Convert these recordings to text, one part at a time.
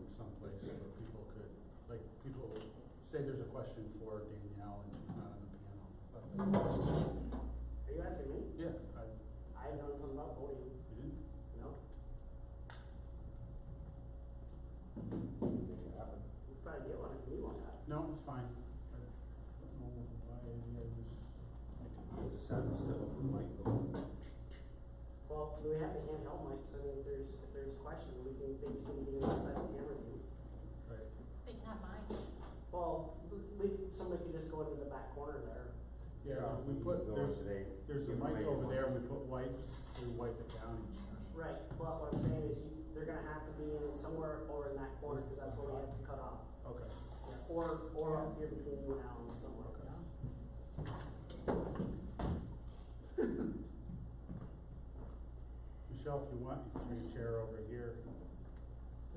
room someplace where people could, like, people say there's a question for Danielle and she's not on the panel. Are you asking me? Yeah, I didn't know anything about voting. you didn't? No. We probably get one if you want that. No, it's fine. I don't know why I was making Well, we have the handheld mic, so if there's a question, we can think we can get inside the camera view. Right. They can have mine. Well, somebody could just go into the back corner there. Yeah, we put, there's a mic over there, we put wipes, we wipe it down each time. Right, but what I'm saying is they're gonna have to be in somewhere or in that corner, because that's where we have to cut off. Okay. Yeah, or up here between you and Alan somewhere. Okay. Michelle, if you want, you can bring a chair over here.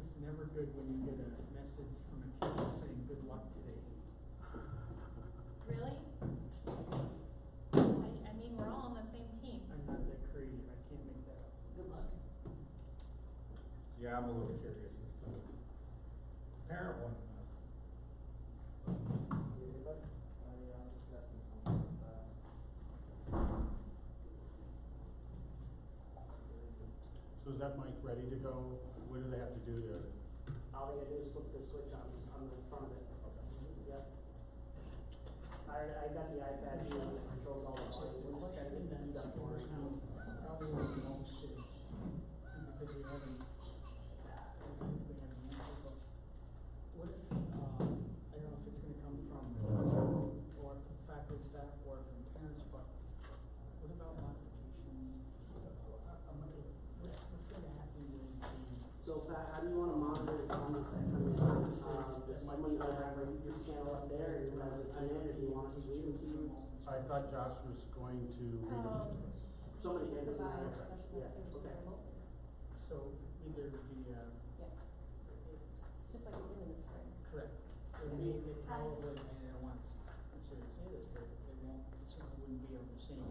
It's never good when you get a message from a teacher saying good luck today. Really? I mean, we're all on the same team. I'm not that creative, I can't make that up. Good luck. Yeah, I'm a little curious as to the parent one. So is that mic ready to go? What do they have to do to? All they gotta do is flip the switch on the front of it. Yep. I got the iPad here that controls all the volume. We just gotta get that done for us now. Probably what the most is, because we haven't, what if, I don't know if it's gonna come from, or faculty, staff, or from parents, but what about modifications? What's gonna happen with the? So Pat, how do you wanna monitor the comments that come in? Someone you have your channel up there, and you have it come in, or do you want us to read them to you? I thought Josh was going to read it to us. Somebody can, doesn't matter. Okay. Yeah, okay. So either the, Yeah. It's just like we did in the spring. correct, it may, it probably, and I don't want to necessarily say this, but it won't, it certainly wouldn't be of the same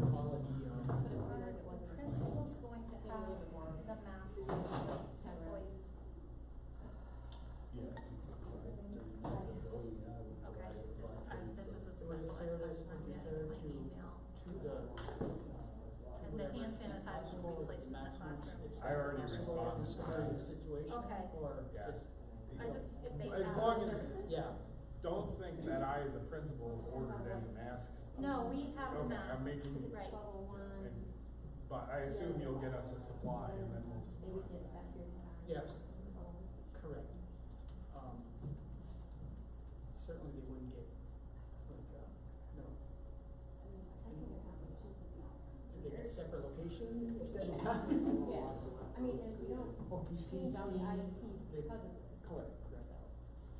quality of. But it Are wasn't, it wasn't. principals going to Maybe a have little bit more. the masks for employees? Yeah. Okay, this is a It would be special fair ed to, question I'm would be getting fair in my to, email. to the. And the hand sanitizer will be placed in the classrooms. I already responded to that. Situation, Okay. or Yeah. just. I just, if they As have long as, services? Yeah. don't think that I as a principal have ordered any masks. No, we have the Okay, masks. I'm making- Right. Level one. And- But I assume you'll get us a supply and then we'll Maybe supply. get back here. Yes, correct. Certainly they wouldn't get, like, no, did they get separate location instead of? Yeah, I mean, and we don't OT, change out the IEPs they- because of this. Correct, correct.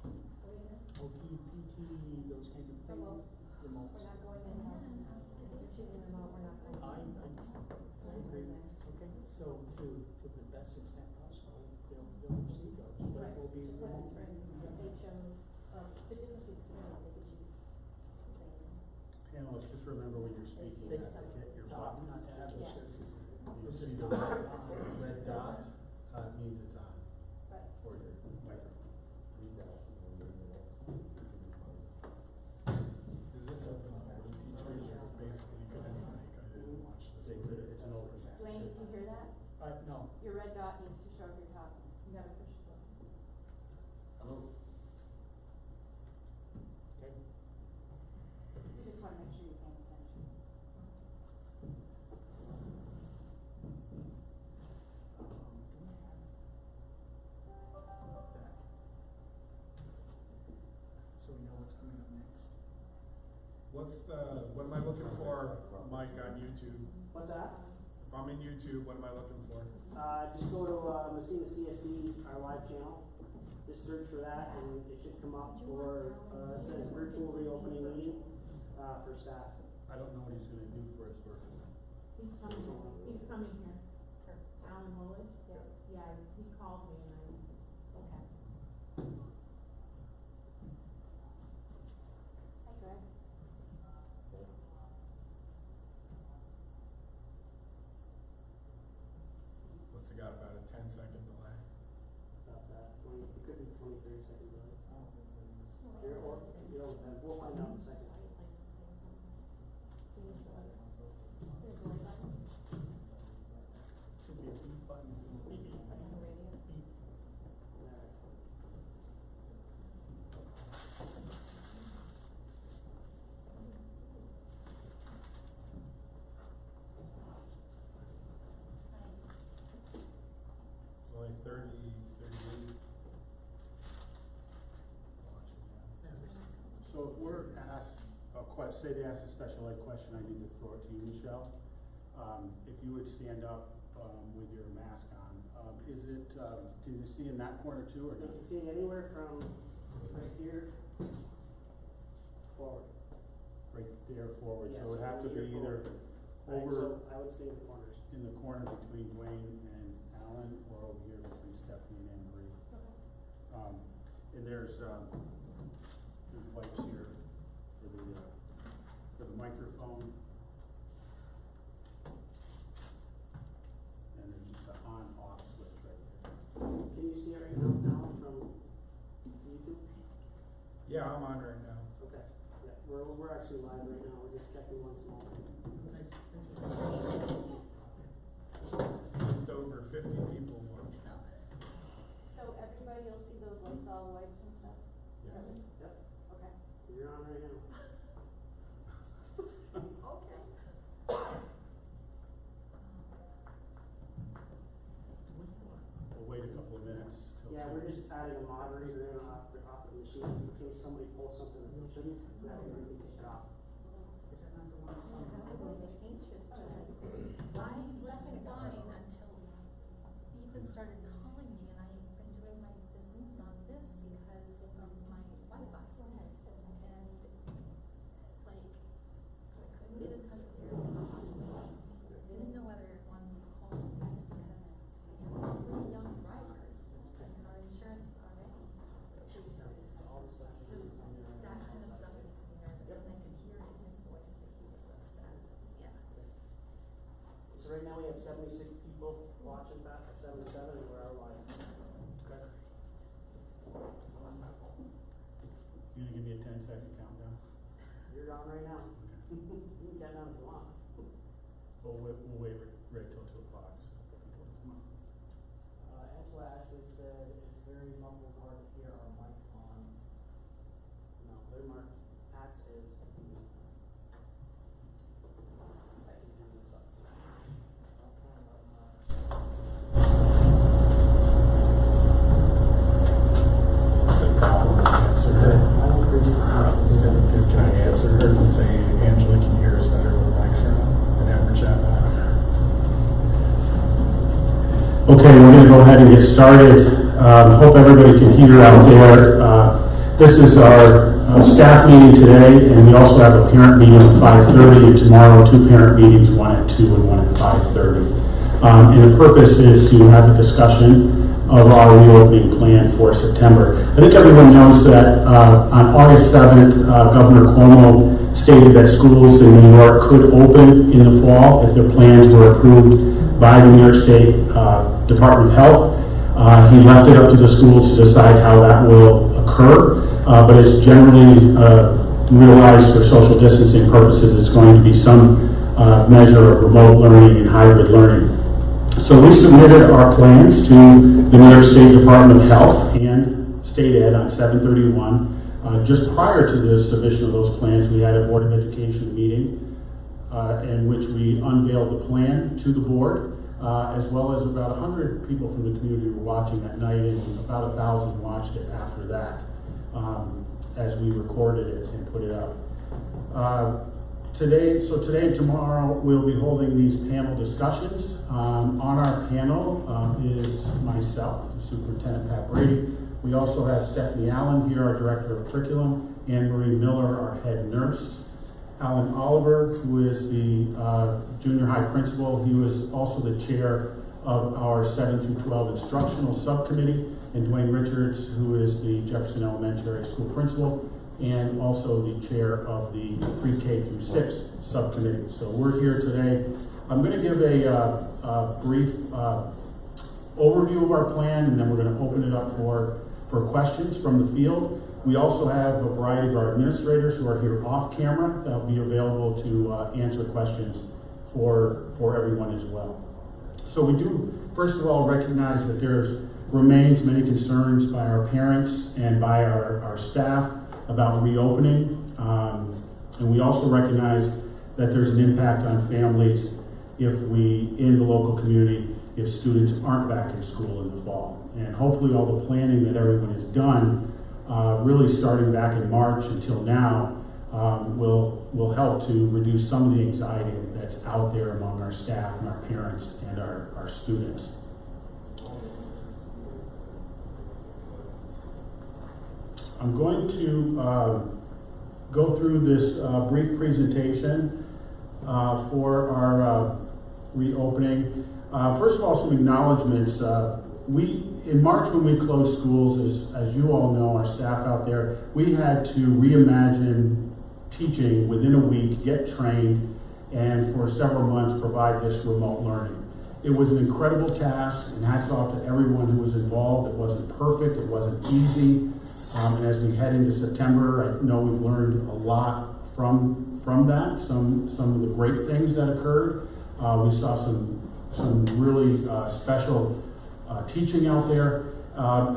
So, are we gonna, OT, PT, those kinds of things, Remote. remote. we're not going in-house. If you're choosing remote, we're not going. I agree. Okay, so to the best extent possible, they'll receive those, but Right, it will be just like remote. the spring, if they chose, the difference between spring, they could choose the same. Panelists, just remember when you're speaking, you have to hit your Top, button. not to have Yeah. You see the red dot, means it's on Right. for your microphone. Is this open to all the teachers or basically could anybody come in and watch this? It's an open. Dwayne, did you hear that? No, Your red dot needs to show if you're talking. You gotta push the button. Hello? okay. You just wanna make sure you're paying attention. That. So we know what's coming up next. What am I looking for, Mike, on YouTube? What's that? If I'm in YouTube, what am I looking for? Just go to Messina CSD, our live channel. Just search for that, and it should come up for, it says virtual reopening meeting, for staff. I don't know what he's gonna do for his virtual. He's coming here. Alan Woolidge? Yeah, he called me and Okay. Hi, Greg. What's it got, about a 10-second delay? About that. Here, or, you know, and we'll find out in a second. Should be a beep button. Beep, beep. Beep. There's only 38 watching now. So if we're asked say they ask a special ed question, I need to throw it to you, Michelle. If you would stand up, with your mask on, is it, can you see in that corner too, or You not? can see anywhere from right here forward. Right there forward, Yeah, so it would so have to here be either Right, over so I would stay in the corners. in the corner between Dwayne and Alan, or over here between Stephanie and Anne Marie. And there's wipes here for the microphone. And there's just an on-off switch right there. Can you see it right now, Alan, from YouTube? Yeah, I'm on right now. Okay, yeah, we're actually live right now, we're just checking one small thing. Just over 50 people watching. So everybody will see those Lysol wipes and stuff? Yes. Yep, Okay. you're on right now. Okay. We'll wait a couple of minutes. till Yeah, we're just adding a moderator in off the machine, in case somebody pulls something that they shouldn't, we have to take it off. Is that not the one? I was fine until Ethan started calling me, and I've been doing the Zooms on this because of my Wi-Fi. And like, I couldn't get in touch with her in the hospital. Didn't know whether it wanted me to call him next because we have some really young drivers and our insurance is already. So All the stuff. just that kind of stuff makes me nervous, and I could hear in his voice that he was upset. Yeah. So right now we have 76 people watching that, 77, and we're out live. Okay. You gonna give me a 10-second countdown? You're on right now. Okay. You can count down if you want. We'll wait right till 2 o'clock, so people can come up. Angela actually said it's very muffled, hard to hear our mics on. No, they're marked. Pat's is. I can do this up. Answer her. I'll increase the size. Can I answer her and say, Angela, can you hear us better with mics are on? And have her chat back? Okay, we're gonna go ahead and get started. Hope everybody can hear out there. This is our staff meeting today, and we also have a parent meeting at 5:30, and tomorrow 2 parent meetings, one at 2 and one at 5:30. And the purpose is to have a discussion of our reopening plan for September. I think everyone knows that on August 7th, Governor Cuomo stated that schools in New York could open in the fall if their plans were approved by the New York State Department of Health. He left it up to the schools to decide how that will occur, but it's generally realized for social distancing purposes it's going to be some measure of remote learning and hybrid learning. So we submitted our plans to the New York State Department of Health and State Ed on 7/31. Just prior to the submission of those plans, we had a Board of Education meeting in which we unveiled the plan to the board, as well as about 100 people from the community were watching that night, and about 1,000 watched it after that as we recorded it and put it up. Today and tomorrow, we'll be holding these panel discussions. On our panel is myself, Superintendent Pat Brady. We also have Stephanie Allen here, our Director of Curriculum, Anne Marie Miller, our head nurse, Alan Oliver, who is the junior high principal. He was also the chair of our 7 through 12 instructional subcommittee, and Dwayne Richards, who is the Jefferson Elementary School principal, and also the chair of the pre-K through 6 subcommittee. So we're here today. I'm going to give a brief overview of our plan, and then we're going to open it up for questions from the field. We also have a variety of our administrators who are here off camera that will be available to answer questions for everyone as well. So we do, first of all, recognize that remains many concerns by our parents and by our staff about reopening. And we also recognize that there's an impact on families in the local community, if students aren't back in school in the fall. And hopefully all the planning that everyone has done, really starting back in March until now, will help to reduce some of the anxiety that's out there among our staff and our parents and our students. I'm going to go through this brief presentation for our reopening. First of all, some acknowledgments. In March, when we closed schools, as you all know, our staff out there, we had to reimagine teaching within a week, get trained, and for several months provide this remote learning. It was an incredible task, and hats off to everyone who was involved. It wasn't perfect, it wasn't easy. And as we head into September, I know we've learned a lot from that, some of the great things that occurred. We saw some really special teaching out there,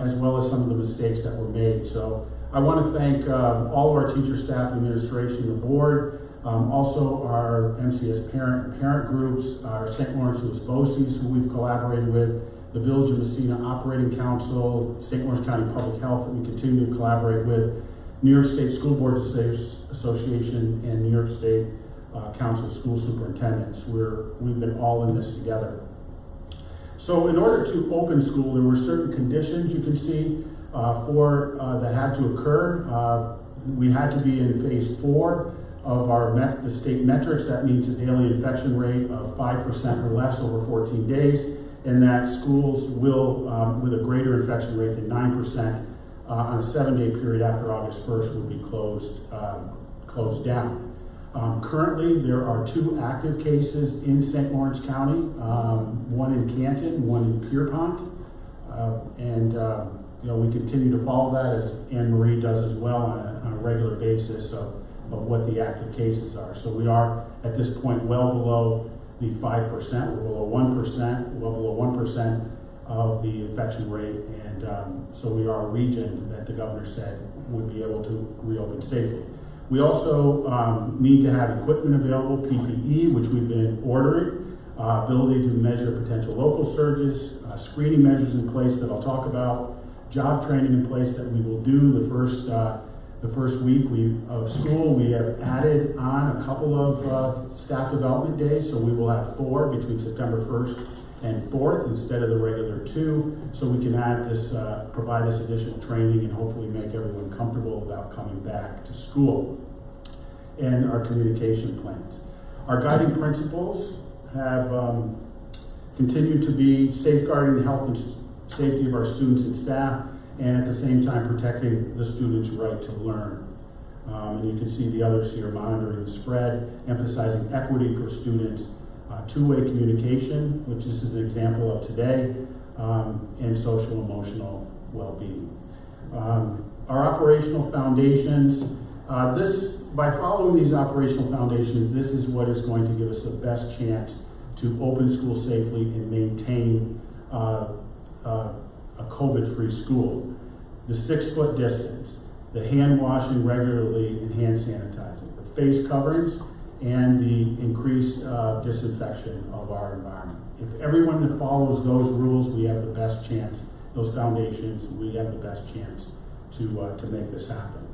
as well as some of the mistakes that were made. So I want to thank all of our teacher, staff, administration, the board, also our MCS parent groups, our St. Lawrence Louis BOCES, who we've collaborated with, the Village of Messina Operating Council, St. Lawrence County Public Health that we continue to collaborate with, New York State School Boards Association, and New York State Council of School Superintendents. We've been all in this together. So in order to open school, there were certain conditions you can see that had to occur. We had to be in phase 4 of the state metrics. That means a daily infection rate of 5% or less over 14 days, and that schools will, with a greater infection rate than 9%, on a 7-day period after August 1st would be closed down. Currently, there are 2 active cases in St. Lawrence County, one in Canton, one in Pierpont, and we continue to follow that, as Anne Marie does as well, on a regular basis of what the active cases are. So we are at this point well below the 5%, we're below 1%, well below 1% of the infection rate, and so we are a region that the governor said would be able to reopen safely. We also need to have equipment available, PPE, which we've been ordering, ability to measure potential local surges, screening measures in place that I'll talk about, job training in place that we will do the first week of school. We have added on a couple of staff development days, so we will have 4 between September 1st and 4th instead of the regular 2, so we can provide this additional training and hopefully make everyone comfortable about coming back to school. And our communication plans. Our guiding principles have continued to be safeguarding the health and safety of our students and staff, and at the same time protecting the students' right to learn. And you can see the others here: monitoring the spread, emphasizing equity for students, two-way communication, which this is an example of today, and social emotional well-being. Our operational foundations, by following these operational foundations, this is what is going to give us the best chance to open school safely and maintain a COVID-free school. The 6-foot distance, the hand washing regularly and hand sanitizing, the face coverings, and the increased disinfection of our environment. If everyone follows those rules, we have the best chance, those foundations, we have the best chance to make this happen.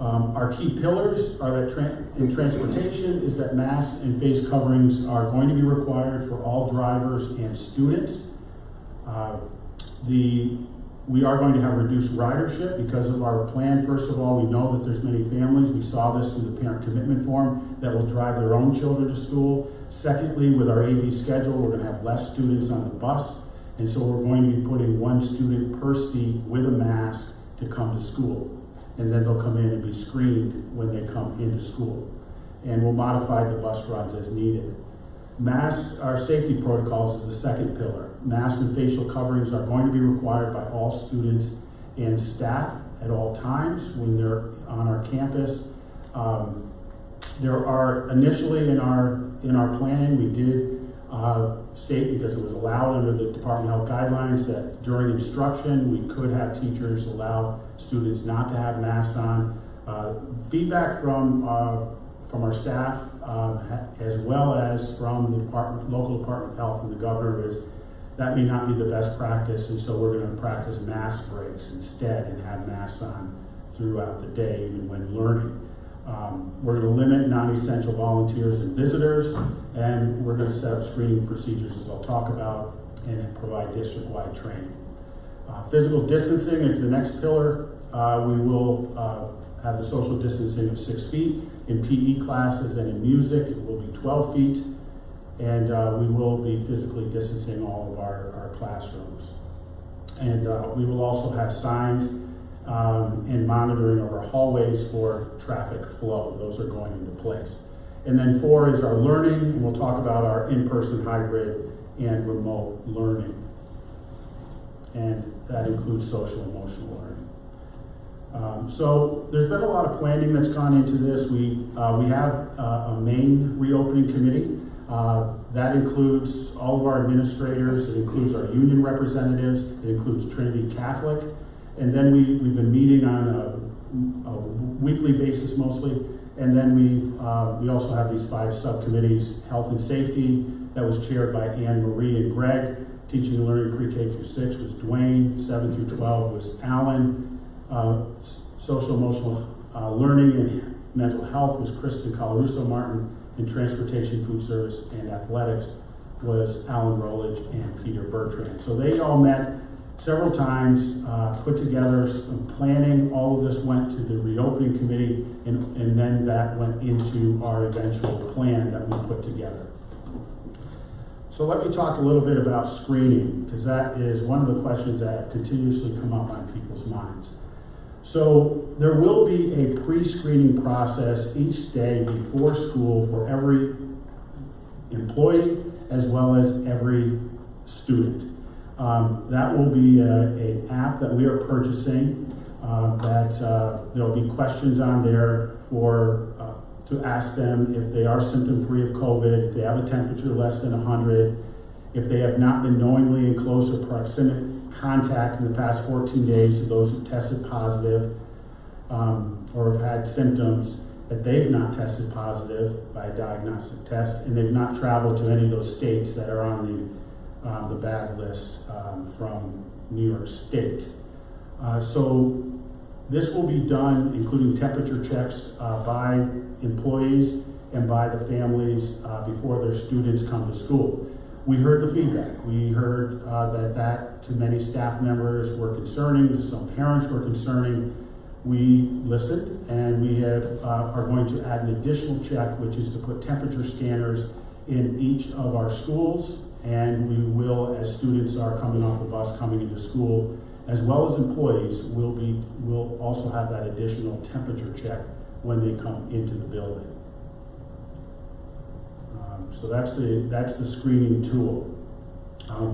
Our key pillars are that in transportation is that masks and face coverings are going to be required for all drivers and students. We are going to have reduced ridership because of our plan. First of all, we know that there's many families, we saw this through the parent commitment form, that will drive their own children to school. Secondly, with our AB schedule, we're going to have less students on the bus, and so we're going to be putting 1 student per seat with a mask to come to school. And then they'll come in and be screened when they come into school. And we'll modify the bus runs as needed. Masks, our safety protocols, is the second pillar. Masks and facial coverings are going to be required by all students and staff at all times when they're on our campus. There are, initially in our planning, we did state, because it was allowed under the Department of Health guidelines, that during instruction, we could have teachers allow students not to have masks on. Feedback from our staff, as well as from the local Department of Health and the governor, is that may not be the best practice, and so we're going to practice mask breaks instead and have masks on throughout the day, even when learning. We're going to limit non-essential volunteers and visitors, and we're going to set up screening procedures, as I'll talk about, and provide district-wide training. Physical distancing is the next pillar. We will have the social distancing of 6 feet. In PE classes and in music, it will be 12 feet. And we will be physically distancing all of our classrooms. And we will also have signs and monitoring of our hallways for traffic flow. Those are going into place. And then 4 is our learning, and we'll talk about our in-person, hybrid, and remote learning. And that includes social and emotional learning. So there's been a lot of planning that's gone into this. We have a main reopening committee. That includes all of our administrators, it includes our union representatives, it includes Trinity Catholic, and then we've been meeting on a weekly basis mostly, and then we also have these 5 subcommittees. Health and safety, that was chaired by Anne Marie and Greg. Teaching and learning pre-K through 6 was Dwayne. 7 through 12 was Alan. Social emotional learning and mental health was Kristen Colarusso Martin. And transportation, food service, and athletics was Alan Rolich and Peter Bertrand. So they all met several times, put together some planning. All of this went to the reopening committee, and then that went into our eventual plan that we put together. So let me talk a little bit about screening, because that is one of the questions that have continuously come up on people's minds. So there will be a pre-screening process each day before school for every employee as well as every student. That will be an app that we are purchasing that there'll be questions on there to ask them if they are symptom-free of COVID, if they have a temperature less than 100, if they have not been knowingly in close or proximate contact in the past 14 days of those who tested positive or have had symptoms, that they've not tested positive by a diagnostic test, and they've not traveled to any of those states that are on the bad list from New York State. So this will be done, including temperature checks by employees and by the families before their students come to school. We heard the feedback. We heard that to many staff members were concerning, to some parents were concerning. We listened, and we are going to add an additional check, which is to put temperature scanners in each of our schools, and we will, as students are coming off the bus, coming into school, as well as employees, will also have that additional temperature check when they come into the building. So that's the screening tool.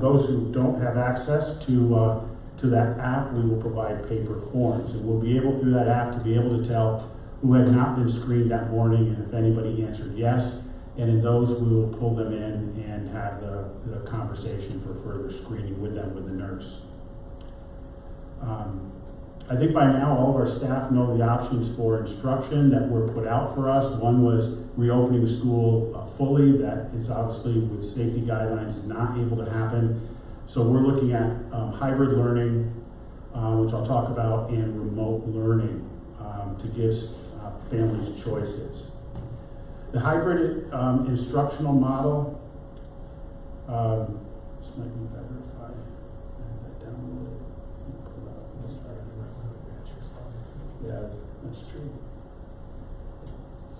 Those who don't have access to that app, we will provide paper forms, and we'll be able through that app to be able to tell who had not been screened that morning, and if anybody answered yes, and in those we will pull them in and have the conversation for further screening with them with the nurse. I think by now all of our staff know the options for instruction that were put out for us. One was reopening school fully. That is obviously with safety guidelines not able to happen. So we're looking at hybrid learning, which I'll talk about, and remote learning to give families choices. The hybrid instructional model, this might be better if I add that down a little. Yeah, that's true.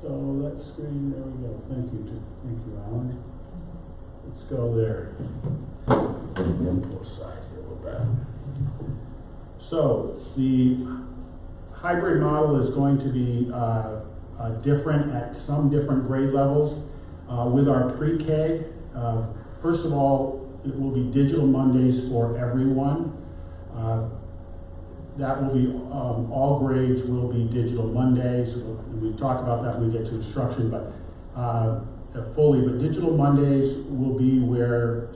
So that screen, there we go. Thank you, Alan. Let's go there. Pull aside here a little bit. So the hybrid model is going to be different at some different grade levels. With our pre-K, first of all, it will be digital Mondays for everyone. that will be, all grades will be digital Mondays. We talked about that when we get to instruction, but but digital Mondays will be where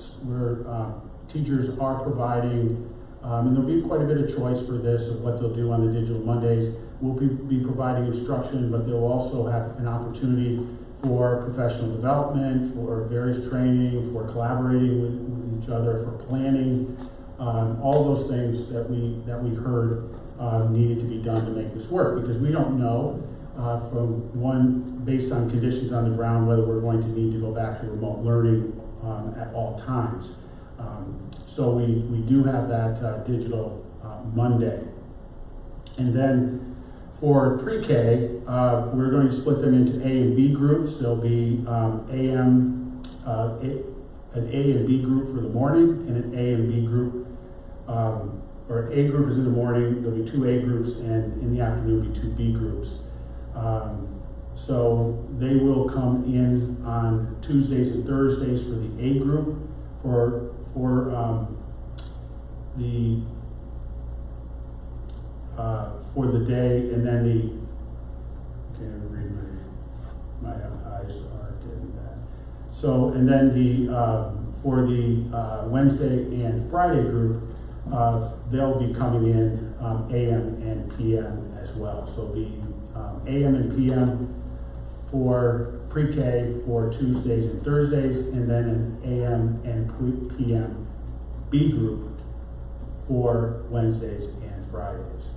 teachers are providing, and there'll be quite a bit of choice for this of what they'll do on the digital Mondays. We'll be providing instruction, but they'll also have an opportunity for professional development, for various training, for collaborating with each other, for planning, all those things that we heard needed to be done to make this work, because we don't know based on conditions on the ground, whether we're going to need to go back to remote learning at all times. So we do have that digital Monday. And then for pre-K, we're going to split them into A and B groups. There'll be an A and B group for the morning, and an A and B group, or A group is in the morning, there'll be 2 A groups, and in the afternoon will be 2 B groups. So they will come in on Tuesdays and Thursdays for the A group for the day, and then can't read my eyes are getting bad. So, and then for the Wednesday and Friday group, they'll be coming in AM and PM as well. So the AM and PM for pre-K for Tuesdays and Thursdays, and then an AM and PM B group for Wednesdays and Fridays.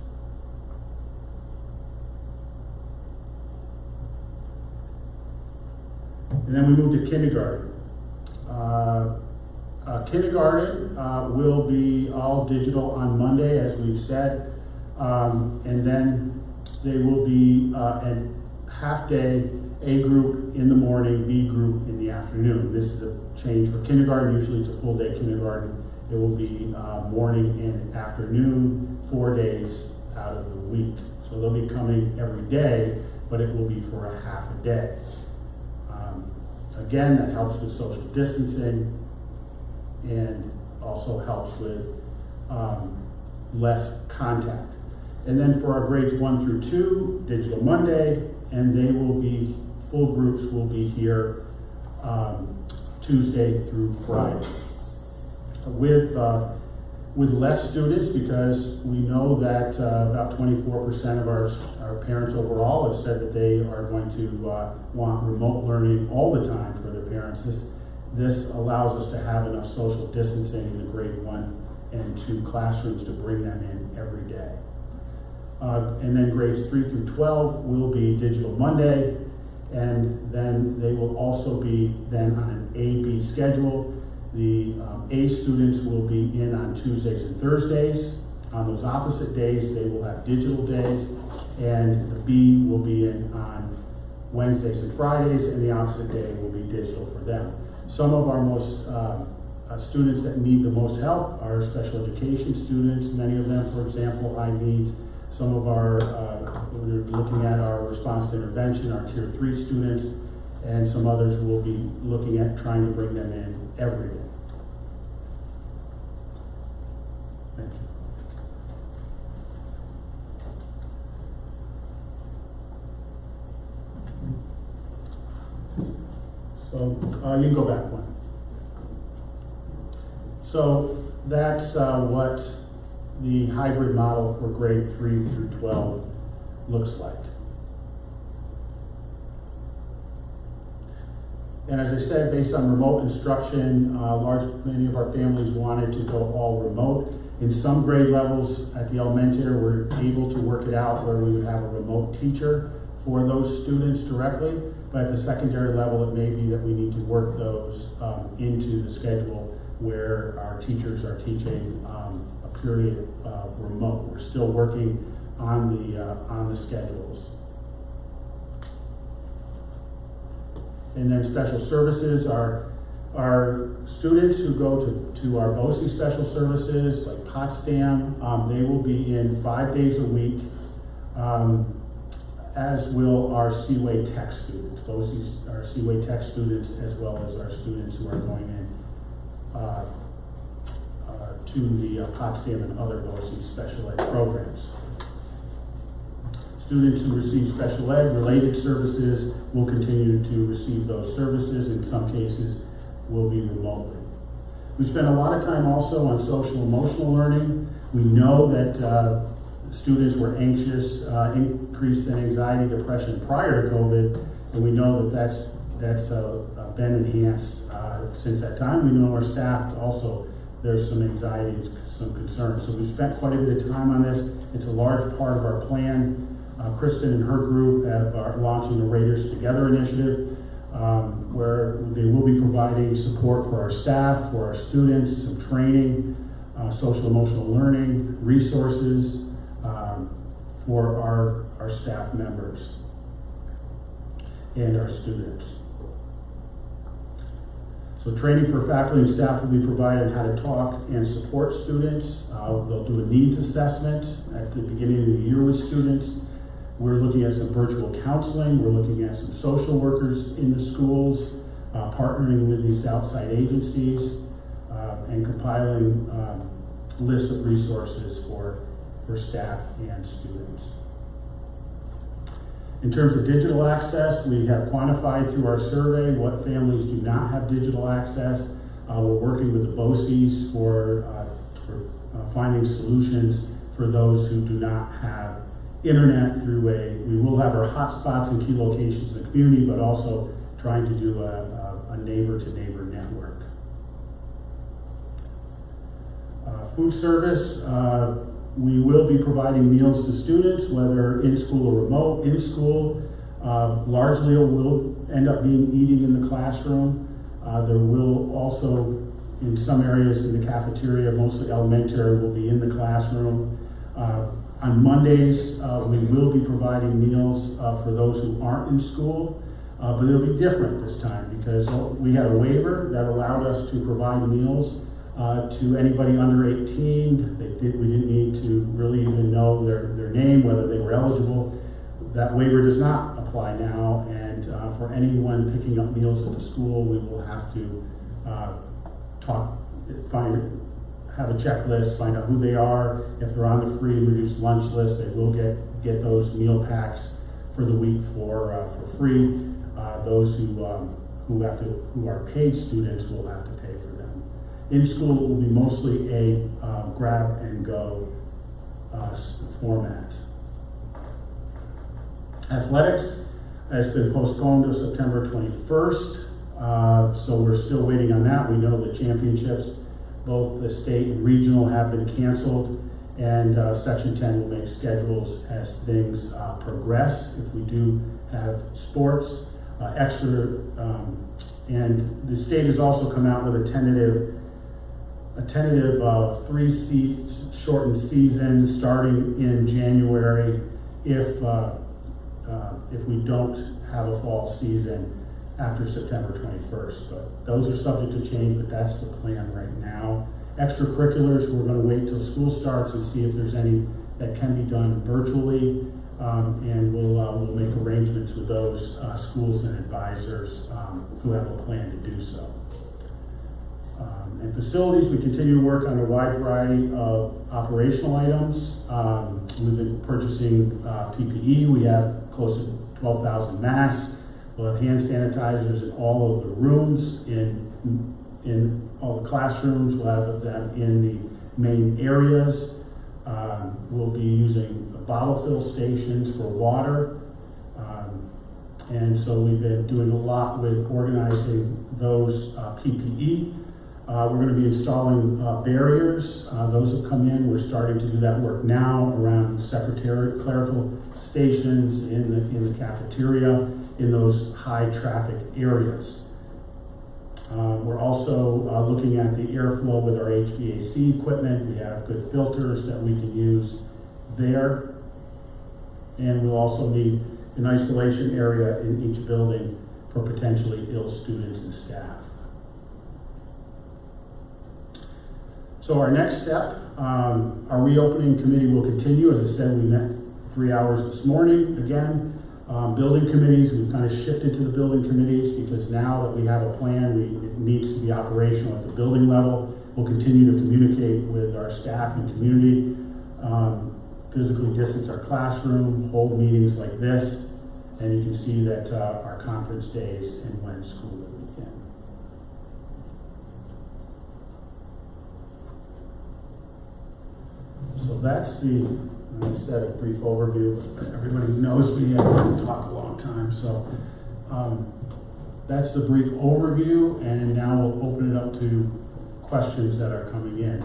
And then we move to kindergarten. Kindergarten will be all digital on Monday, as we've said, and then they will be a half-day A group in the morning, B group in the afternoon. This is a change for kindergarten. Usually it's a full-day kindergarten. It will be morning and afternoon, 4 days out of the week. So they'll be coming every day, but it will be for a half a day. Again, that helps with social distancing and also helps with less contact. And then for our grades 1 through 2, digital Monday, and they will be, full groups will be here Tuesday through Friday. With less students, because we know that about 24% of our parents overall have said that they are going to want remote learning all the time for their parents. This allows us to have enough social distancing in the grade 1 and 2 classrooms to bring them in every day. And then grades 3 through 12 will be digital Monday, and then they will also be then on an A-B schedule. The A students will be in on Tuesdays and Thursdays. On those opposite days, they will have digital days, and the B will be in on Wednesdays and Fridays, and the opposite day will be digital for them. Some of our most students that need the most help are special education students. Many of them, for example, high needs. Some of our, we're looking at our response to intervention, our tier 3 students, and some others will be looking at trying to bring them in every day. Thank you. So you can go back one. So that's what the hybrid model for grade 3 through 12 looks like. And as I said, based on remote instruction, many of our families wanted to go all remote. In some grade levels at the elementary, we're able to work it out where we would have a remote teacher for those students directly. But at the secondary level, it may be that we need to work those into the schedule where our teachers are teaching a period of remote. We're still working on the schedules. And then special services are students who go to our BOCES special services, like Potsdam. They will be in 5 days a week, as will our Seaway Tech students. BOCES, our Seaway Tech students, as well as our students who are going in to the Potsdam and other BOCES special ed programs. Students who receive special ed related services will continue to receive those services. In some cases, will be remotely. We spend a lot of time also on social emotional learning. We know that students were anxious, increase in anxiety, depression prior to COVID, and we know that that's been enhanced since that time. We know our staff also, there's some anxiety and some concern. So we've spent quite a bit of time on this. It's a large part of our plan. Kristen and her group are launching the Raiders Together initiative, where they will be providing support for our staff, for our students, some training, social emotional learning, resources for our staff members and our students. So training for faculty and staff will be provided on how to talk and support students. They'll do a needs assessment at the beginning of the year with students. We're looking at some virtual counseling. We're looking at some social workers in the schools, partnering with these outside agencies, and compiling lists of resources for staff and students. In terms of digital access, we have quantified through our survey what families do not have digital access. We're working with the BOCES for finding solutions for those who do not have internet through we will have our hotspots in key locations in the community, but also trying to do a neighbor-to-neighbor network. Food service, we will be providing meals to students, whether in school or remote. In school, largely will end up being eating in the classroom. There will also, in some areas in the cafeteria, mostly elementary, will be in the classroom. On Mondays, we will be providing meals for those who aren't in school, but it'll be different this time because we had a waiver that allowed us to provide meals to anybody under 18. We didn't need to really even know their name, whether they were eligible. That waiver does not apply now, and for anyone picking up meals at the school, we will have to have a checklist, find out who they are. If they're on the free and reduced lunch list, they will get those meal packs for the week for free. Those who are paid students will have to pay for them. In school, it will be mostly a grab and go format. Athletics has been postponed to September 21st, so we're still waiting on that. We know the championships, both the state and regional, have been canceled, and Section 10 will make schedules as things progress. If we do have sports, and the state has also come out with a tentative 3 shortened season starting in January if we don't have a fall season after September 21st. But those are subject to change, but that's the plan right now. Extracurriculars, we're going to wait till school starts and see if there's any that can be done virtually, and we'll make arrangements with those schools and advisors who have a plan to do so. And facilities, we continue to work on a wide variety of operational items. We've been purchasing PPE. We have close to 12,000 masks. We'll have hand sanitizers in all of the rooms, in all the classrooms. We'll have them in the main areas. We'll be using bottle fill stations for water. And so we've been doing a lot with organizing those PPE. We're going to be installing barriers. Those have come in. We're starting to do that work now around clerical stations, in the cafeteria, in those high traffic areas. We're also looking at the airflow with our HVAC equipment. We have good filters that we can use there. And we'll also need an isolation area in each building for potentially ill students and staff. So our next step, our reopening committee will continue. As I said, we met 3 hours this morning again. Building committees, we've kind of shifted to the building committees because now that we have a plan, it needs to be operational at the building level. We'll continue to communicate with our staff and community, physically distance our classroom, hold meetings like this, and you can see that our conference days and when school will begin. So that's the, like I said, a brief overview. Everybody knows me, I can talk a long time, so that's the brief overview, and now we'll open it up to questions that are coming in.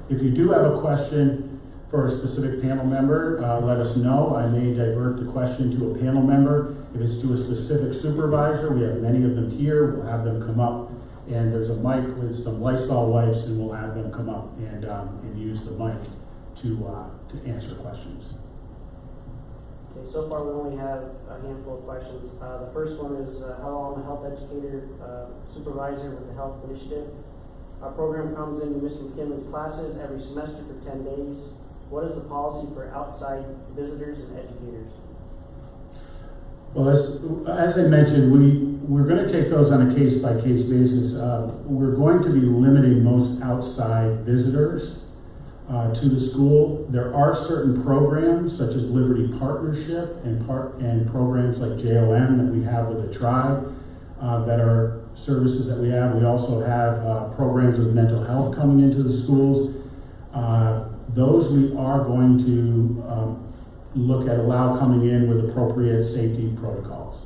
If you do have a question for a specific panel member, let us know. I may divert the question to a panel member. If it's to a specific supervisor, we have many of them here, we'll have them come up, and there's a mic with some Lysol wipes, and we'll have them come up and use the mic to answer questions. Okay, so far we only have a handful of questions. The first one is, hello, I'm a health educator, supervisor with the Health Initiative. Our program comes into Mr. McKinley's classes every semester for 10 days. What is the policy for outside visitors and educators? Well, as I mentioned, we're going to take those on a case-by-case basis. We're going to be limiting most outside visitors to the school. There are certain programs such as Liberty Partnership and programs like JOM that we have with the tribe that are services that we have. We also have programs with mental health coming into the schools. Those we are going to look at allow coming in with appropriate safety protocols.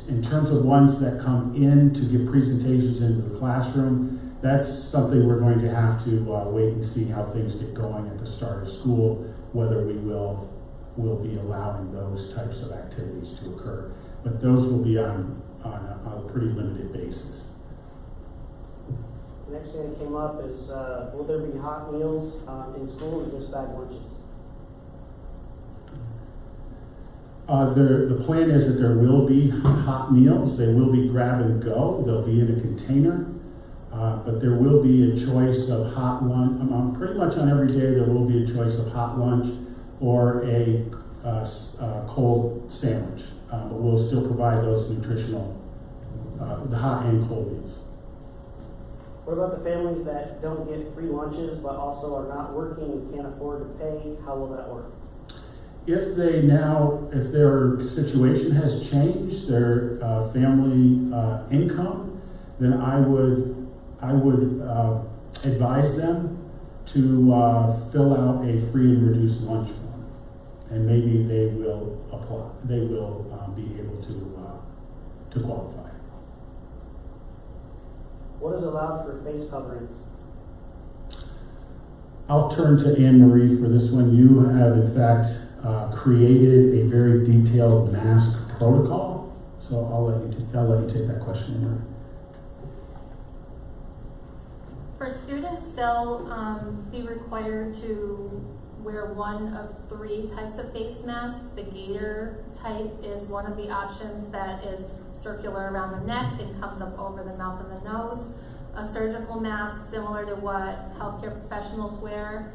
In terms of ones that come in to give presentations into the classroom, that's something we're going to have to wait and see how things get going at the start of school, whether we will be allowing those types of activities to occur. But those will be on a pretty limited basis. The next thing that came up is, will there be hot meals in school or just bag lunches? The plan is that there will be hot meals. They will be grab and go. They'll be in a container, but there will be a choice of hot lunch. Pretty much on every day there will be a choice of hot lunch or a cold sandwich. But we'll still provide those nutritional, the hot and cold meals. What about the families that don't get free lunches but also are not working and can't afford to pay? How will that work? If their situation has changed, their family income, then I would advise them to fill out a free and reduced lunch form, and maybe they will apply. They will be able to qualify. What is allowed for face coverings? I'll turn to Anne Marie for this one. You have, in fact, created a very detailed mask protocol, so I'll let you take that question, Anne Marie. For students, they'll be required to wear one of 3 types of face masks. The gator type is one of the options that is circular around the neck and comes up over the mouth and the nose. A surgical mask similar to what healthcare professionals wear,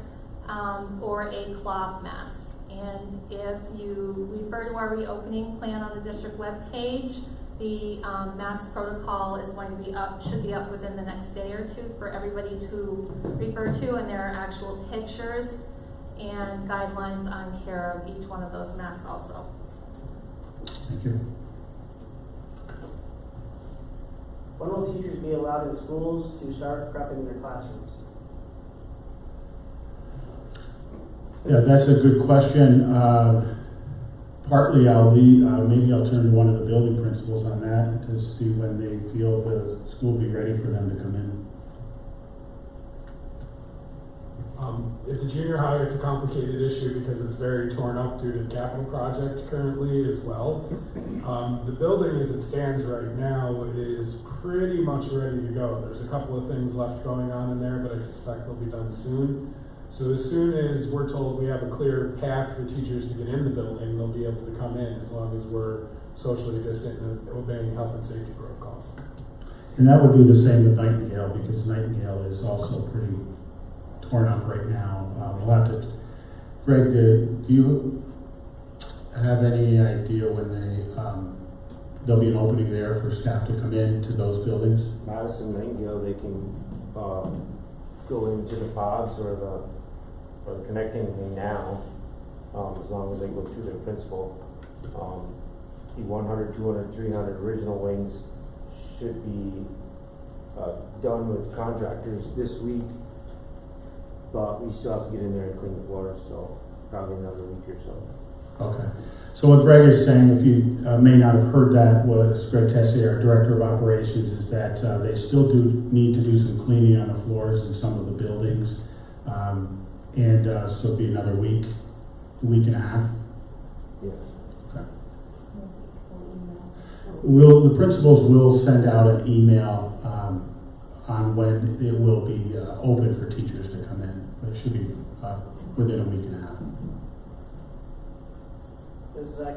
or a cloth mask. And if you refer to our reopening plan on the district webpage, the mask protocol is going to be up, should be up within the next day or two for everybody to refer to, and there are actual pictures and guidelines on care of each one of those masks also. Thank you. When will teachers be allowed in schools to start prepping their classrooms? Yeah, that's a good question. Partly maybe I'll turn to one of the building principals on that to see when they feel the school will be ready for them to come in. At the junior high, it's a complicated issue because it's very torn up due to the capital project currently as well. The building as it stands right now is pretty much ready to go. There's a couple of things left going on in there, but I suspect they'll be done soon. So as soon as we're told we have a clear path for teachers to get in the building, they'll be able to come in as long as we're socially distant and obeying health and safety protocols. And that would be the same with Nightingale, because Nightingale is also pretty torn up right now. We'll have to, Greg, do you have any idea when there'll be an opening there for staff to come in to those buildings? Madison, Nightingale, they can, go into the pods or the connecting thing now, as long as they go through their principal. The 100, 200, 300 original wings should be, done with contractors this week, but we still have to get in there and clean the floors, so probably another week or so. Okay. So what Greg is saying, if you may not have heard that, was Greg Tessier, our Director of Operations, is that they still do need to do some cleaning on the floors in some of the buildings. So it'll be another week and a half. Yes. Okay. The principals will send out an email on when it will be open for teachers to come in. But it should be within a week and a half.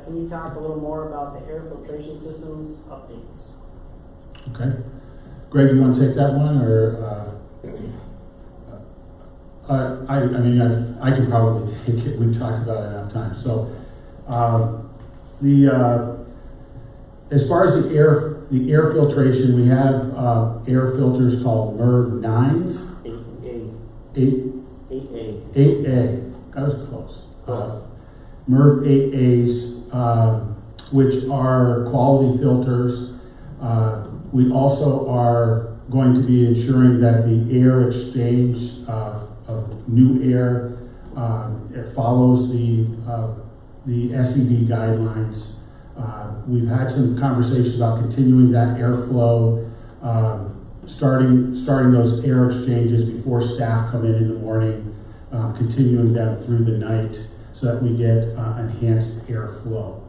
Can you talk a little more about the air filtration systems updates? Okay. Greg, you want to take that one, or I can probably take it. We've talked about it enough times. So, as far as the air filtration, we have air filters called MERV 9s. 8A. I was close. MERV 8As, which are quality filters. We also are going to be ensuring that the air exchange of new air it follows the SED guidelines. We've had some conversation about continuing that airflow, starting those air exchanges before staff come in the morning, continuing them through the night, so that we get enhanced airflow.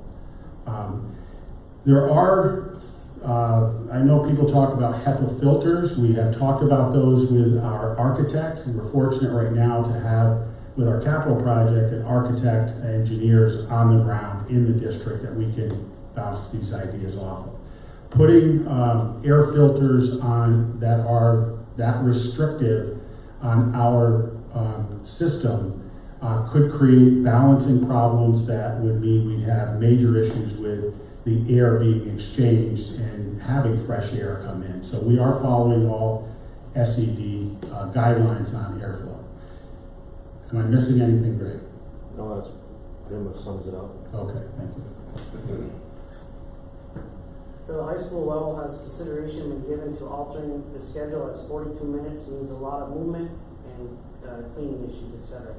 There are, I know people talk about HEPA filters. We have talked about those with our architect, and we're fortunate right now to have, with our capital project, an architect and engineers on the ground in the district that we can bounce these ideas off of. Putting air filters on that are that restrictive on our system could create balancing problems that would mean we'd have major issues with the air being exchanged and having fresh air come in. So we are following all SED guidelines on airflow. Am I missing anything, Greg? No, that's pretty much sums it up. Okay, thank you. For the high school level, has consideration been given to altering the schedule as 42 minutes means a lot of movement and cleaning issues, etc.?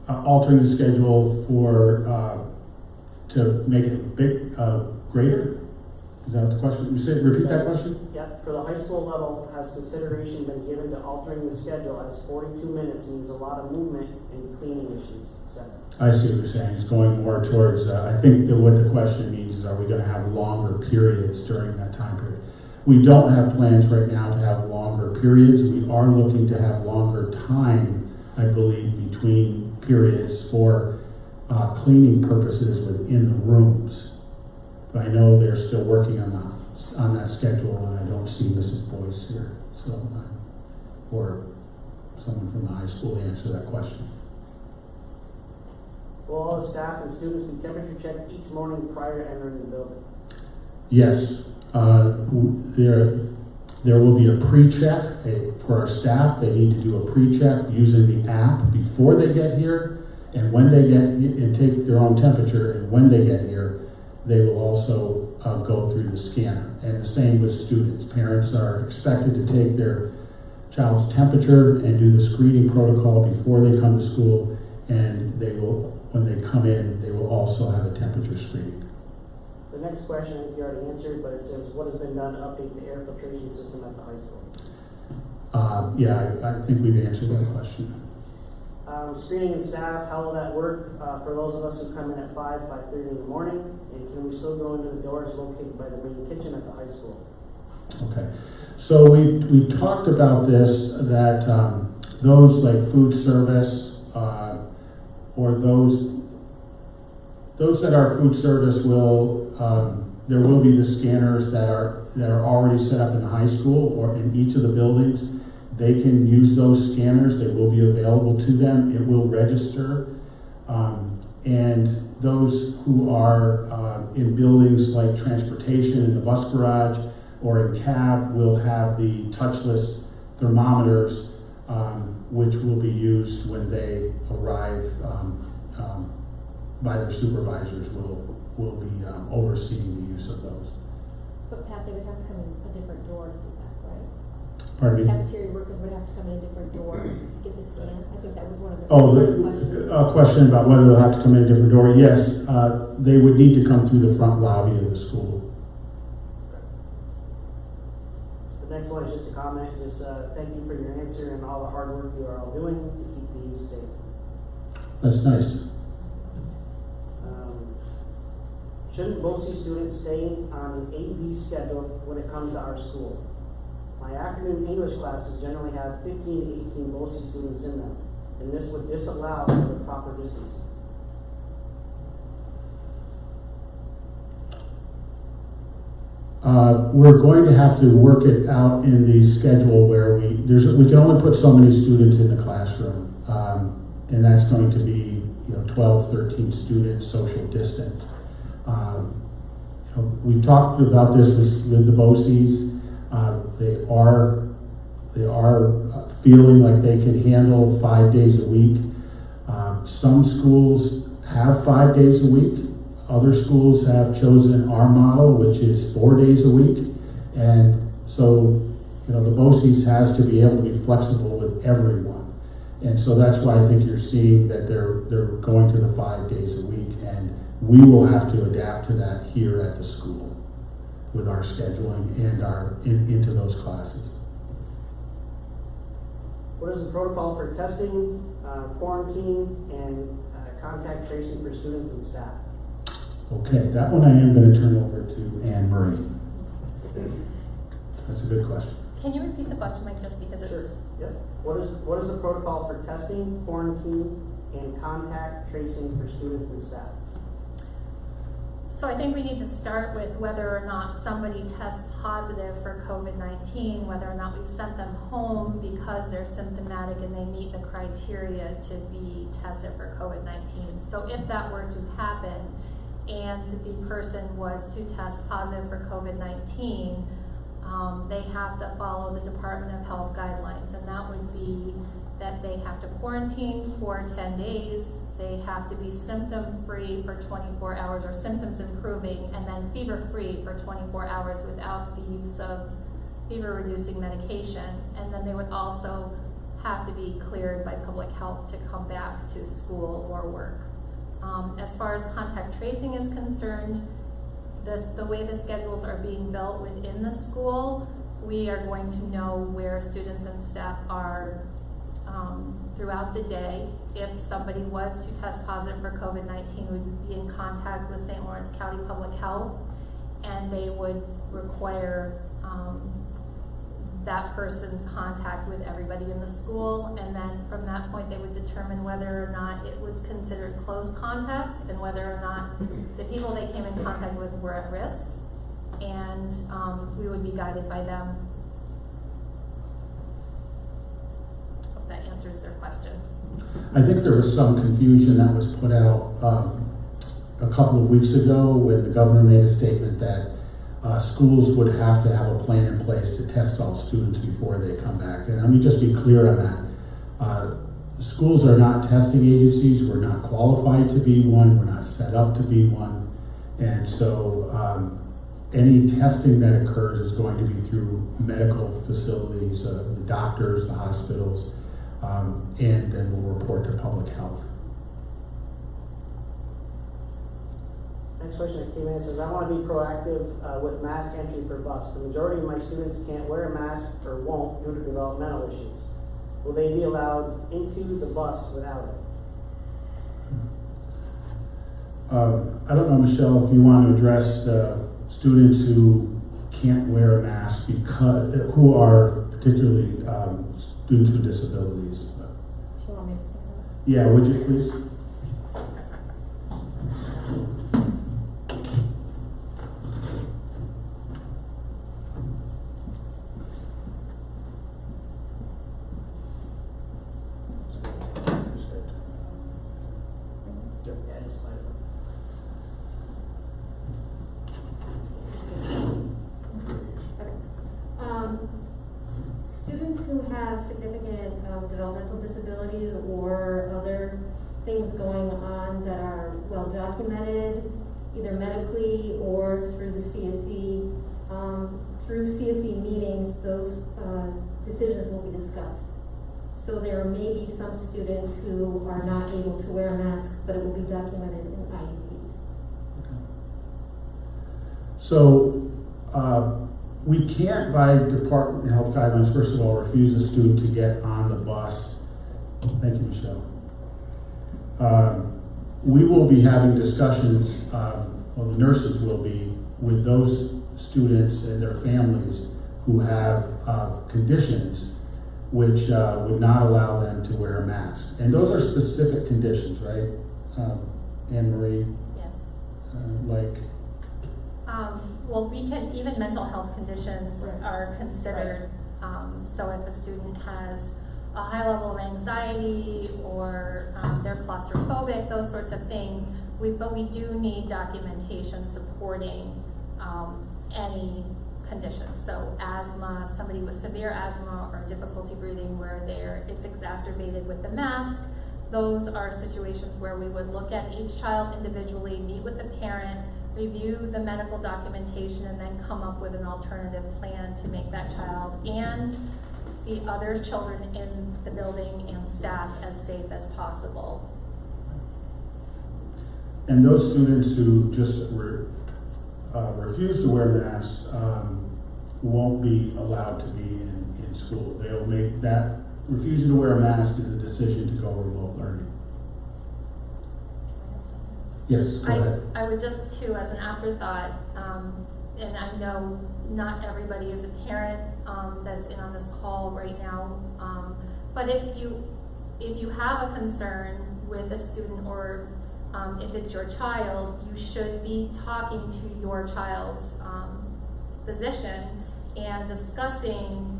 Altering the schedule for to make it big greater? Is that the question? Repeat that question? Yeah, for the high school level, has consideration been given to altering the schedule as 42 minutes means a lot of movement and cleaning issues, etc.? I see what you're saying. It's going more towards, I think that what the question means is, are we going to have longer periods during that time period? We don't have plans right now to have longer periods. We are looking to have longer time, I believe, between periods for cleaning purposes within the rooms. But I know they're still working on that schedule, and I don't see Mrs. Boyce here, so or someone from the high school to answer that question. Will all the staff and students be temperature checked each morning prior to entering the building? Yes, there will be a pre-check for our staff. They need to do a pre-check using the app before they get here, and when they get and take their own temperature. And when they get here, they will also go through the scanner. And the same with students. Parents are expected to take their child's temperature and do the screening protocol before they come to school, and they will, when they come in, they will also have a temperature screening. The next question, I think you already answered, but it says, what has been done to update the air filtration system at the high school? I think we've answered that question. Screening and staff, how will that work for those of us who come in at 5:30 in the morning? And can we still go into the doors located by the main kitchen at the high school? Okay, so we've talked about this, that those like food service or those that are food service will there will be the scanners that are already set up in the high school or in each of the buildings. they can use those scanners. They will be available to them. It will register. And those who are in buildings like transportation, in the bus garage, or in cab will have the touchless thermometers, which will be used when they arrive by their supervisors will be overseeing the use of those. But Pat, they would have to come in a different door to do that, right? Pardon me? Cafeteria workers would have to come in a different door to get the scan. I think that was one of the. Oh, questions. a question about whether they'll have to come in a different door. Yes, they would need to come through the front lobby of the school. The next one is just a comment, thank you for your answer and all the hard work you are all doing to keep the youth safe. That's nice. Shouldn't BOCES students stay on an 8B schedule when it comes to our school? My afternoon English classes generally have 15 to 18 BOCES students in them, and this would disallow for the proper distancing. We're going to have to work it out in the schedule where we can only put so many students in the classroom, and that's going to be 12, 13 students, social distant. We've talked about this with the BOCES. They are feeling like they can handle 5 days a week. Some schools have 5 days a week. Other schools have chosen our model, which is 4 days a week. And so, the BOCES has to be able to be flexible with everyone. And so that's why I think you're seeing that they're going to the 5 days a week. And we will have to adapt to that here at the school with our scheduling and into those classes. What is the protocol for testing, quarantine, and contact tracing for students and staff? Okay, that one I am going to turn over to Anne Marie. That's a good question. Can you repeat the question, Mike, just because Sure. it's... Yep. What is the protocol for testing, quarantine, and contact tracing for students and staff? So I think we need to start with whether or not somebody tests positive for COVID-19, whether or not we've sent them home because they're symptomatic and they meet the criteria to be tested for COVID-19. So if that were to happen and the person was to test positive for COVID-19, they have to follow the Department of Health guidelines, and that would be that they have to quarantine for 10 days, they have to be symptom-free for 24 hours or symptoms improving, and then fever-free for 24 hours without the use of fever-reducing medication. And then they would also have to be cleared by public health to come back to school or work. As far as contact tracing is concerned, the way the schedules are being built within the school, we are going to know where students and staff are throughout the day. If somebody was to test positive for COVID-19, we would be in contact with St. Lawrence County Public Health, and they would require that person's contact with everybody in the school, and then from that point they would determine whether or not it was considered close contact and whether or not the people they came in contact with were at risk, and we would be guided by them. Hope that answers their question. I think there was some confusion that was put out a couple of weeks ago when the governor made a statement that schools would have to have a plan in place to test all students before they come back. And let me just be clear on that. Schools are not testing agencies. We're not qualified to be one. We're not set up to be one. And so any testing that occurs is going to be through medical facilities, the doctors, the hospitals, and then we'll report to public health. Next question that came in says, I want to be proactive with mask entry for bus. The majority of my students can't wear a mask or won't due to developmental issues. Will they be allowed into the bus without it? I don't know, Michelle, if you want to address students who can't wear a mask who are particularly students with disabilities. Do you want me to say that? Yeah, would you please? have significant developmental disabilities or other things going on that are well documented, either medically or through the CSE, through CSE meetings, those decisions will be discussed. So there may be some students who are not able to wear masks, but it will be documented in IEPs. So, we can't, by Department of Health guidelines, first of all, refuse a student to get on the bus. Thank you, Michelle. We will be having discussions, well, the nurses will be, with those students and their families who have conditions which would not allow them to wear a mask. And those are specific conditions, right? Anne Marie? Yes. Like? Well, we can, even mental health conditions Right. are considered. So if a student has a high level of anxiety or they're claustrophobic, those sorts of things, but we do need documentation supporting any conditions. So asthma, somebody with severe asthma or difficulty breathing where it's exacerbated with the mask, those are situations where we would look at each child individually, meet with the parent, review the medical documentation, and then come up with an alternative plan to make that child and the other children in the building and staff as safe as possible. And those students who just refuse to wear masks won't be allowed to be in school. They'll make that refusing to wear a mask is a decision to go remote learning. Yes, go ahead. I would just too, as an afterthought, and I know not everybody is a parent that's in on this call right now, but if you have a concern with a student or if it's your child, you should be talking to your child's physician and discussing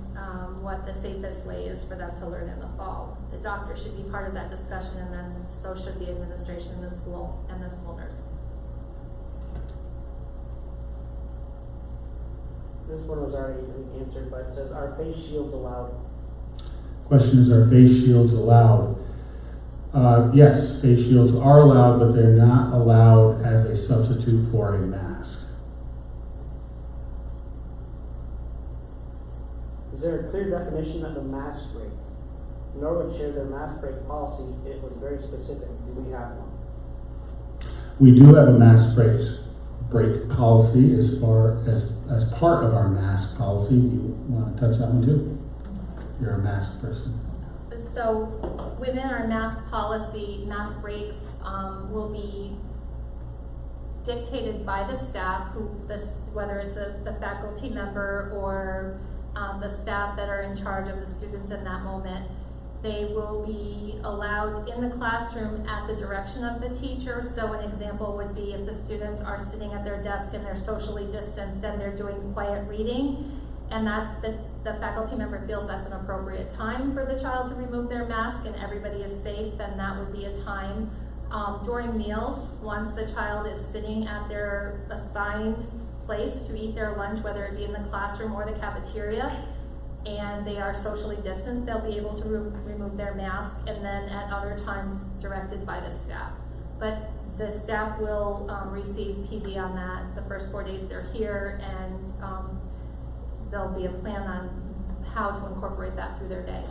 what the safest way is for them to learn in the fall. The doctor should be part of that discussion, and then so should the administration in the school and the school nurse. This one was already answered, but it says, are face shields allowed? Question is, are face shields allowed? Yes, face shields are allowed, but they're not allowed as a substitute for a mask. Is there a clear definition of the mask break? Norwood shared their mask break policy. It was very specific. Do we have one? We do have a mask break policy as part of our mask policy. You want to touch that one too? You're a mask person. So within our mask policy, mask breaks will be dictated by the staff, whether it's the faculty member or the staff that are in charge of the students in that moment. They will be allowed in the classroom at the direction of the teacher. So an example would be if the students are sitting at their desk and they're socially distanced and they're doing quiet reading, and that the faculty member feels that's an appropriate time for the child to remove their mask and everybody is safe, then that would be a time. During meals, once the child is sitting at their assigned place to eat their lunch, whether it be in the classroom or the cafeteria, and they are socially distanced, they'll be able to remove their mask, and then at other times directed by the staff. But the staff will receive PD on that the first 4 days they're here, and there'll be a plan on how to incorporate that through their day.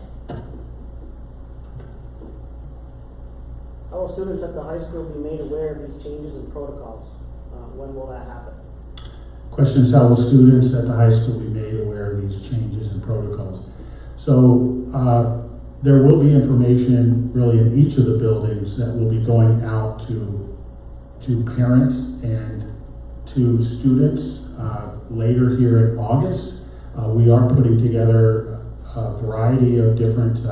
How will students at the high school be made aware of these changes and protocols? When will that happen? Question is, how will students at the high school be made aware of these changes and protocols? So there will be information really in each of the buildings that will be going out to parents and to students later here in August. We are putting together a variety of different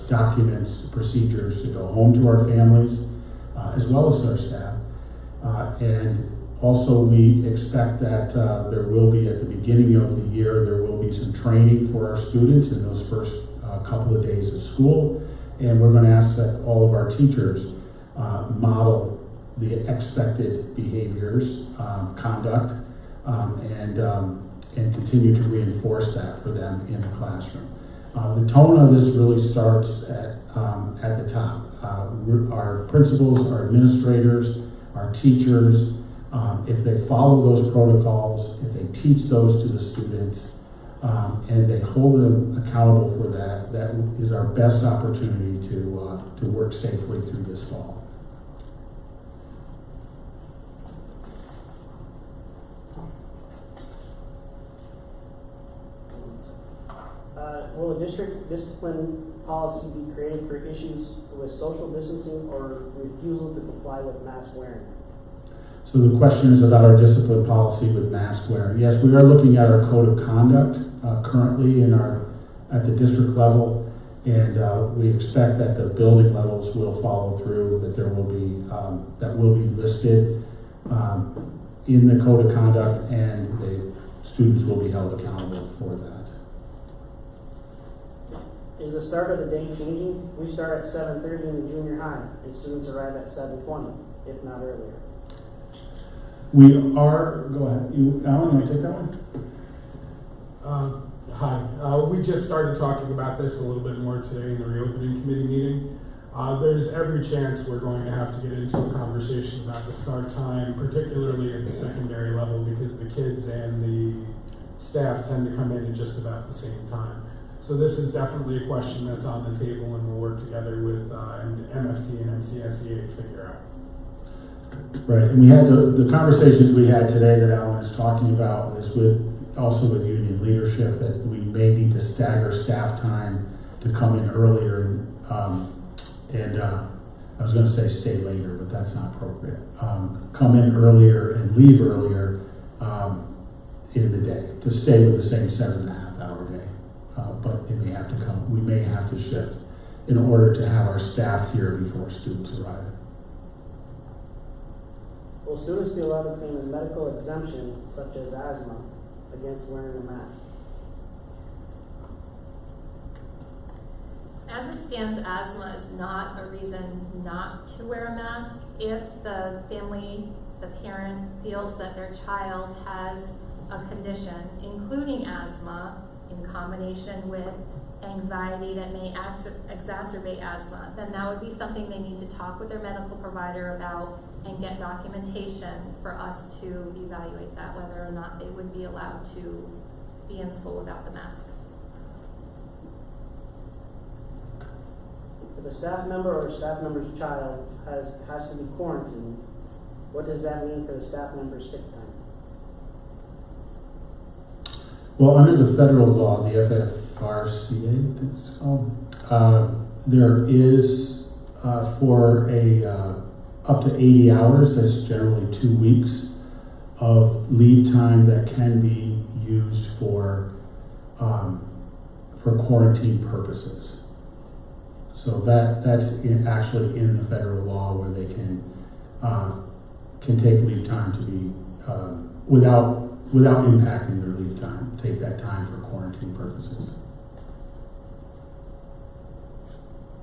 documents, procedures to go home to our families as well as our staff. And also, we expect that there will be, at the beginning of the year, there will be some training for our students in those first couple of days of school. And we're going to ask that all of our teachers model the expected behaviors, conduct, and continue to reinforce that for them in the classroom. The tone of this really starts at the top. Our principals, our administrators, our teachers, if they follow those protocols, if they teach those to the students, and they hold them accountable for that, that is our best opportunity to work safely through this fall. Will a district discipline policy be created for issues with social distancing or refusal to comply with mask wearing? So the question is about our discipline policy with mask wearing. Yes, we are looking at our code of conduct currently at the district level, and we expect that the building levels will follow through. That there will be that will be listed in the code of conduct, and the students will be held accountable for that. Is the start of the day changing? We start at 7:30 in the junior high, and students arrive at 7:20, if not earlier. We are, go ahead. Alan, you want to take that one? Hi. We just started talking about this a little bit more today in the reopening committee meeting. There's every chance we're going to have to get into a conversation about the start time, particularly at the secondary level, because the kids and the staff tend to come in at just about the same time. So this is definitely a question that's on the table, and we'll work together with MFT and MCSEA to figure out. Right, and we had the conversations we had today that Alan is talking about is also with union leadership, that we may need to stagger staff time to come in earlier and I was going to say stay later, but that's not appropriate. Come in earlier and leave earlier in the day to stay with the same 7.5 hour day. But it may have to we may have to shift in order to have our staff here before students arrive. Will students be allowed to claim a medical exemption, such as asthma, against wearing a mask? As it stands, asthma is not a reason not to wear a mask. If the family, the parent, feels that their child has a condition, including asthma, in combination with anxiety that may exacerbate asthma, then that would be something they need to talk with their medical provider about and get documentation for us to evaluate that, whether or not they would be allowed to be in school without the mask. If a staff member or a staff member's child has to be quarantined, what does that mean for the staff member's sick time? Well, under the federal law, the FFRCA, I think it's called, there is for up to 80 hours, that's generally 2 weeks of leave time that can be used for quarantine purposes. So that's actually in the federal law where they can take leave time to be without impacting their leave time, take that time for quarantine purposes.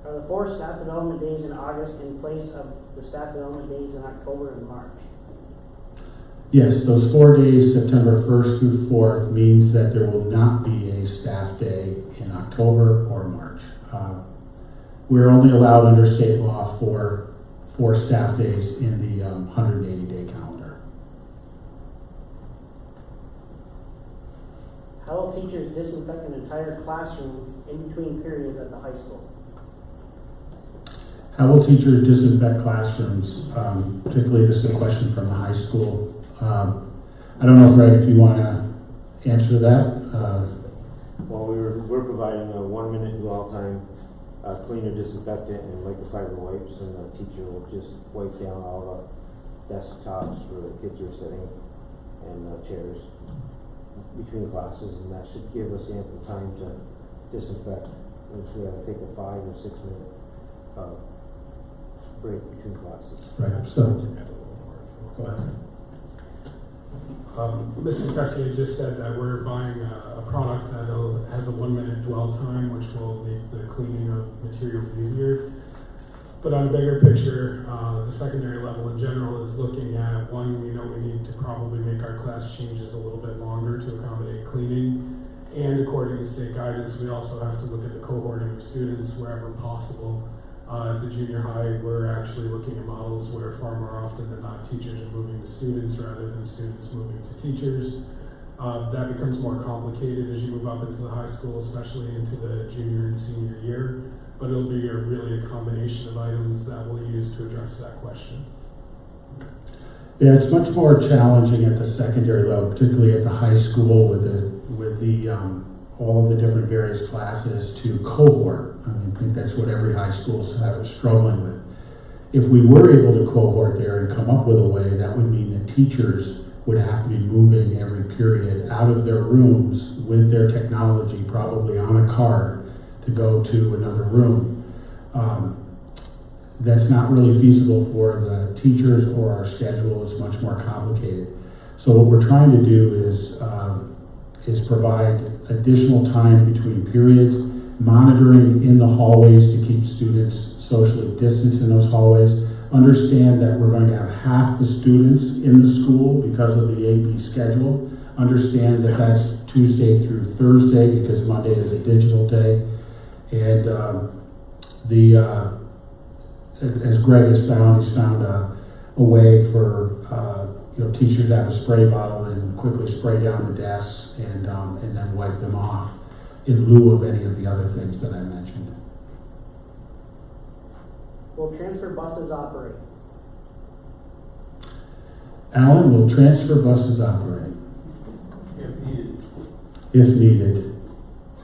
Are the 4 staff development days in August in place of the staff development days in October and March? Yes, those 4 days, September 1st through 4th, means that there will not be a staff day in October or March. We're only allowed under state law for 4 staff days in the 180-day calendar. How will teachers disinfect an entire classroom in between periods at the high school? How will teachers disinfect classrooms? Particularly, this is a question from the high school. I don't know, Greg, if you want to answer that. Well, we're providing a 1-minute dwell time, cleaner disinfectant and microfiber wipes, and the teacher will just wipe down all the desktops where the kids are sitting and chairs between classes, and that should give us ample time to disinfect. If we have to take a 5 or 6 minute break between classes. Right. So, go ahead. Mr. Tessier just said that we're buying a product that has a 1-minute dwell time, which will make the cleaning of materials easier. But on a bigger picture, the secondary level in general is looking at, one, we know we need to probably make our class changes a little bit longer to accommodate cleaning. And according to state guidance, we also have to look at the cohorting of students wherever possible. At the junior high, we're actually looking at models where far more often than not, teachers are moving to students rather than students moving to teachers. That becomes more complicated as you move up into the high school, especially into the junior and senior year. But it'll be really a combination of items that we'll use to address that question. Yeah, it's much more challenging at the secondary level, particularly at the high school with all of the different various classes to cohort. I mean, I think that's what every high school is struggling with. If we were able to cohort there and come up with a way, that would mean that teachers would have to be moving every period out of their rooms with their technology, probably on a card, to go to another room. That's not really feasible for the teachers or our schedule. It's much more complicated. So what we're trying to do is provide additional time between periods, monitoring in the hallways to keep students socially distanced in those hallways. Understand that we're going to have half the students in the school because of the AP schedule. Understand that that's Tuesday through Thursday because Monday is a digital day. And as Greg has found, he's found a way for teachers to have a spray bottle and quickly spray down the desks and then wipe them off in lieu of any of the other things that I mentioned. Will transfer buses operate? Alan, will transfer buses operate? If needed. If needed.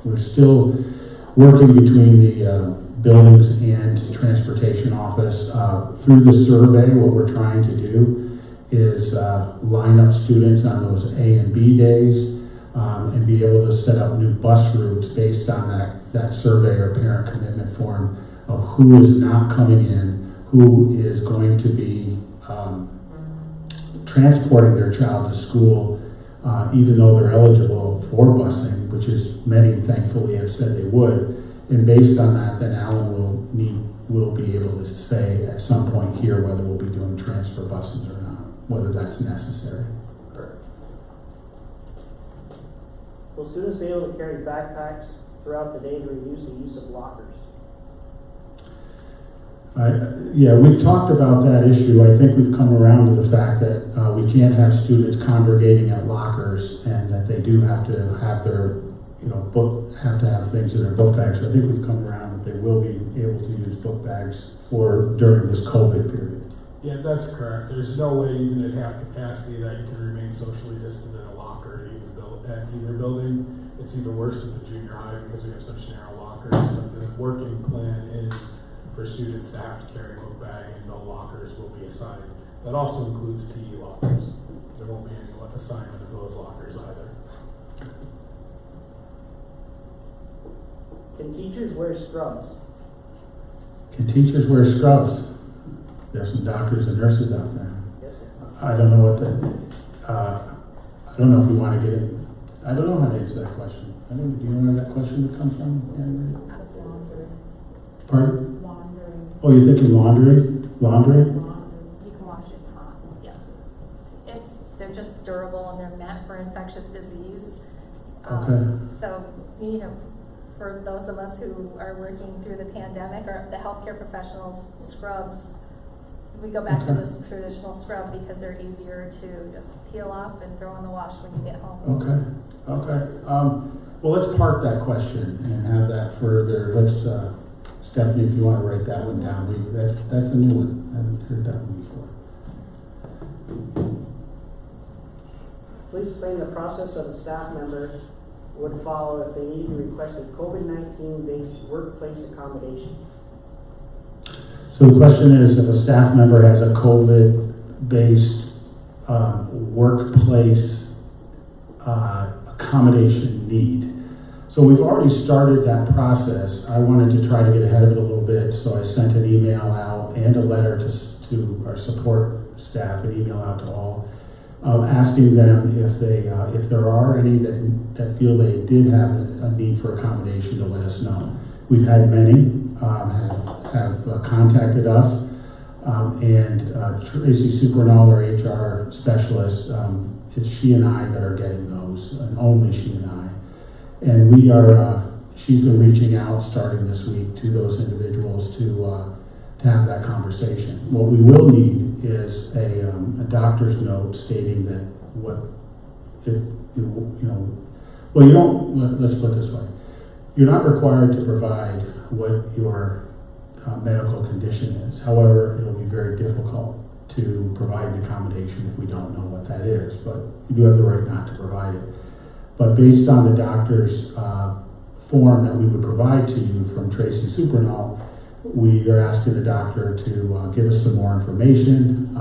We're still working between the buildings and transportation office. Through the survey, what we're trying to do is line up students on those A and B days and be able to set up new bus routes based on that survey or parent commitment form of who is not coming in, who is going to be transporting their child to school, even though they're eligible for busing, which is many thankfully have said they would. And based on that, then Alan will be able to say at some point here whether we'll be doing transfer buses or not, whether that's necessary. Will students be able to carry backpacks throughout the day to reduce the use of lockers? Yeah, we've talked about that issue. I think we've come around to the fact that we can't have students congregating at lockers and that they do have to have their have to have things in their book bags. So I think we've come around that they will be able to use book bags during this COVID period. Yeah, that's correct. There's no way, even at half capacity, that you can remain socially distant in a locker at either building. It's even worse at the junior high because we have such narrow lockers. But the working plan is for students to have to carry a book bag and no lockers will be assigned. That also includes PE lockers. There won't be any assignment of those lockers either. Can teachers wear scrubs? Can teachers wear scrubs? There's some doctors and nurses out there. Yes, sir. I don't know I don't know if we want to get it. I don't know how to answer that question. Do you know where that question would come from, Anne Marie? Laundry. Pardon? Laundry. Oh, you're thinking laundry? Laundry? You can wash it hot. Yeah. They're just durable and they're meant for infectious disease. Okay. So, for those of us who are working through the pandemic or the healthcare professionals, scrubs, we go back to this traditional scrub because they're easier to just peel off and throw in the wash when you get home. Okay. Well, let's park that question and have that further. Let's, Stephanie, if you want to write that one down. That's a new one. I haven't heard that one before. Please explain the process of a staff member would follow if they needed to request a COVID-19 based workplace accommodation. So the question is, if a staff member has a COVID-based workplace accommodation need. So we've already started that process. I wanted to try to get ahead of it a little bit, so I sent an email out and a letter to our support staff, an email out to all, asking them if there are any that feel they did have a need for accommodation to let us know. We've had many have contacted us, and Tracy Supernall, our HR specialist, it's she and I that are getting those, and only she and I. And we are, she's been reaching out starting this week to those individuals to have that conversation. What we will need is a doctor's note stating that what, if, you know, well, you don't, let's put it this way. You're not required to provide what your medical condition is. However, it'll be very difficult to provide an accommodation if we don't know what that is, but you do have the right not to provide it. But based on the doctor's form that we would provide to you from Tracy Supernall, we are asking the doctor to give us some more information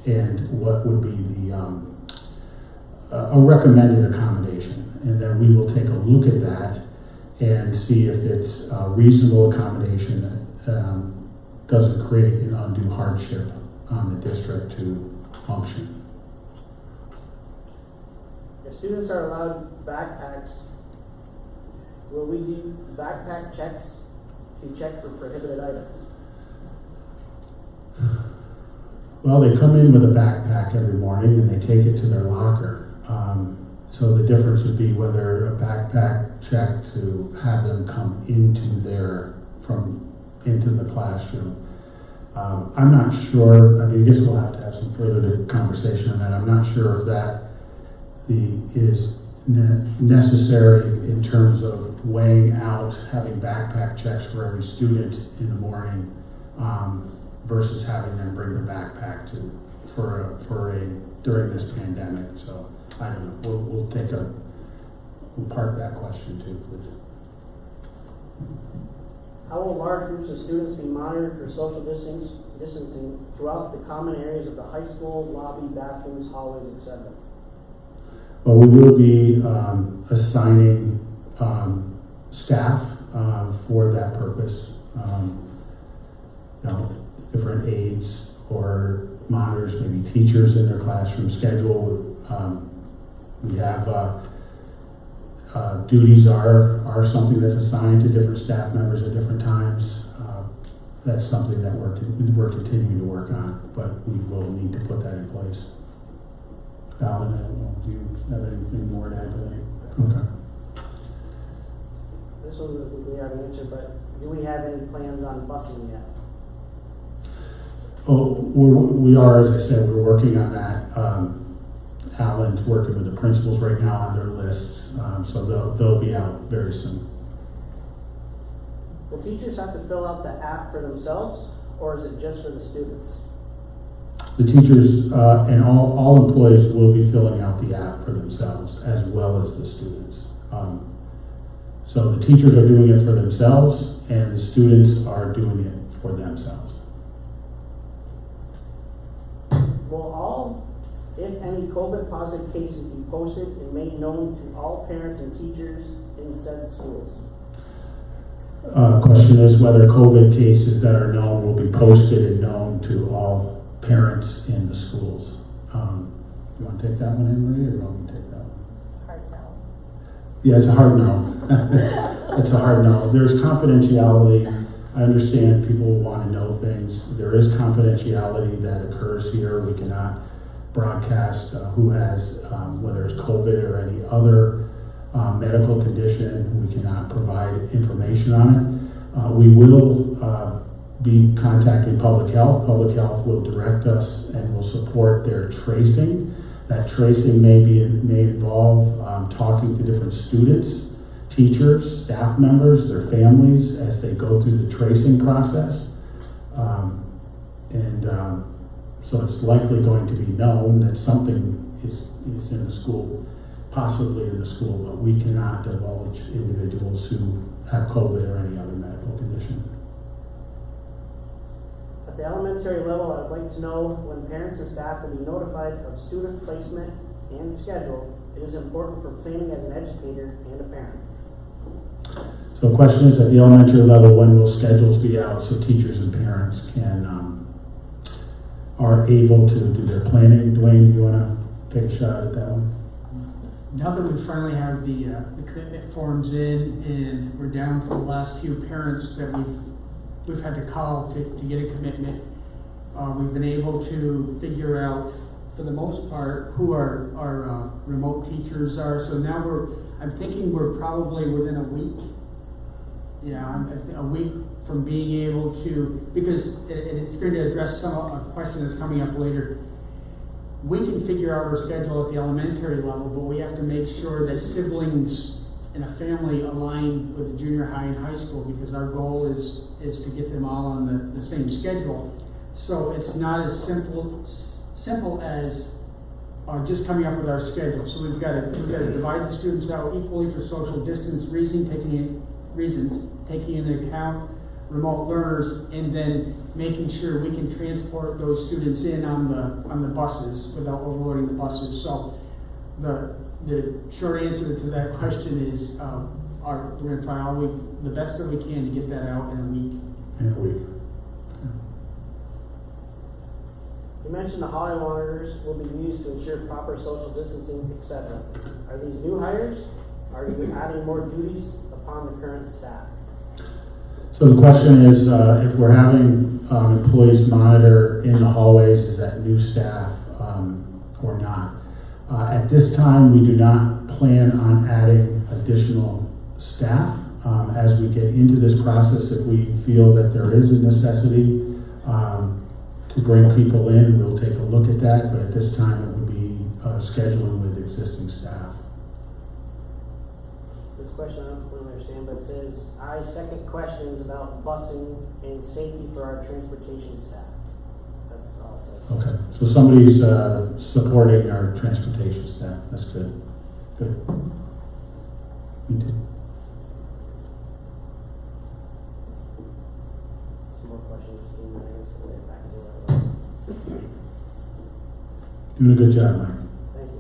and what would be the a recommended accommodation. And then we will take a look at that and see if it's a reasonable accommodation that doesn't create an undue hardship on the district to function. If students are allowed backpacks, will we do backpack checks to check for prohibited items? Well, they come in with a backpack every morning and they take it to their locker. So the difference would be whether a backpack check to have them come into the classroom. I'm not sure. I mean, I guess we'll have to have some further conversation on that. I'm not sure if that is necessary in terms of weighing out having backpack checks for every student in the morning versus having them bring the backpack during this pandemic. So I don't know. We'll park that question too, please. How will large groups of students be monitored for social distancing throughout the common areas of the high school, lobby, bathrooms, hallways, etc.? Well, we will be assigning staff for that purpose. Different aides or monitors, maybe teachers in their classroom schedule. We have duties are something that's assigned to different staff members at different times. That's something that we're continuing to work on, but we will need to put that in place. Alan, I don't know, do you have anything more to add to that? Okay. This one we already answered, but do we have any plans on busing yet? Oh, we are, as I said, we're working on that. Alan's working with the principals right now on their lists, so they'll be out very soon. Will teachers have to fill out the app for themselves, or is it just for the students? The teachers and all employees will be filling out the app for themselves as well as the students. So the teachers are doing it for themselves and the students are doing it for themselves. Will all, if any, COVID positive cases be posted and made known to all parents and teachers in said schools? Question is whether COVID cases that are known will be posted and known to all parents in the schools. You want to take that one, Anne Marie, or do you want me to take that one? Hard no. Yeah, it's a hard no. It's a hard no. There's confidentiality. I understand people want to know things. There is confidentiality that occurs here. We cannot broadcast who has, whether it's COVID or any other medical condition. We cannot provide information on it. We will be contacting public health. Public health will direct us and will support their tracing. That tracing may involve talking to different students, teachers, staff members, their families as they go through the tracing process. So it's likely going to be known that something is in the school, possibly in the school, but we cannot divulge individuals who have COVID or any other medical condition. At the elementary level, I'd like to know when parents and staff will be notified of student placement and schedule. It is important for planning as an educator and a parent. So the question is, at the elementary level, when will schedules be out so teachers and parents are able to do their planning? Dwayne, do you want to take a shot at that one? Now that we finally have the commitment forms in and we're down to the last few parents that we've had to call to get a commitment, we've been able to figure out for the most part, who our remote teachers are. So now I'm thinking we're probably within a week. Yeah, a week from being able to, because it's going to address a question that's coming up later. We can figure out our schedule at the elementary level, but we have to make sure that siblings in a family align with the junior high and high school, because our goal is to get them all on the same schedule. So it's not as simple as just coming up with our schedule. So we've got to divide the students out equally for social distance reasons, taking into account remote learners, and then making sure we can transport those students in on the buses without overloading the buses. So the short answer to that question is we're going to try the best that we can to get that out in a week. In a week. You mentioned the hallway monitors will be used to ensure proper social distancing, etc. Are these new hires? Are you adding more duties upon the current staff? So the question is, if we're having employees monitor in the hallways, is that new staff or not? At this time, we do not plan on adding additional staff. As we get into this process, if we feel that there is a necessity to bring people in, we'll take a look at that, but at this time it would be scheduling with existing staff. This question I don't fully understand, but it says, second question is about busing and safety for our transportation staff. That's all it says. Okay, so somebody's supporting our transportation staff. That's good. Good. Me too. Some more questions, and I guess we'll get back to it. Doing a good job, Mike. Thank you.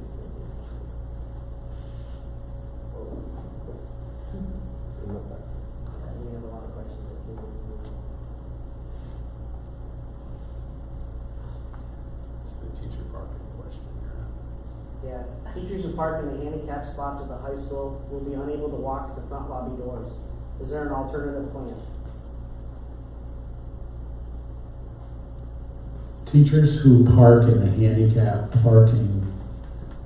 We have a lot of questions. It's the teacher parking question here. Yeah, teachers who park in the handicapped spots at the high school will be unable to walk to the front lobby doors. Is there an alternative plan? Teachers who park in the handicap parking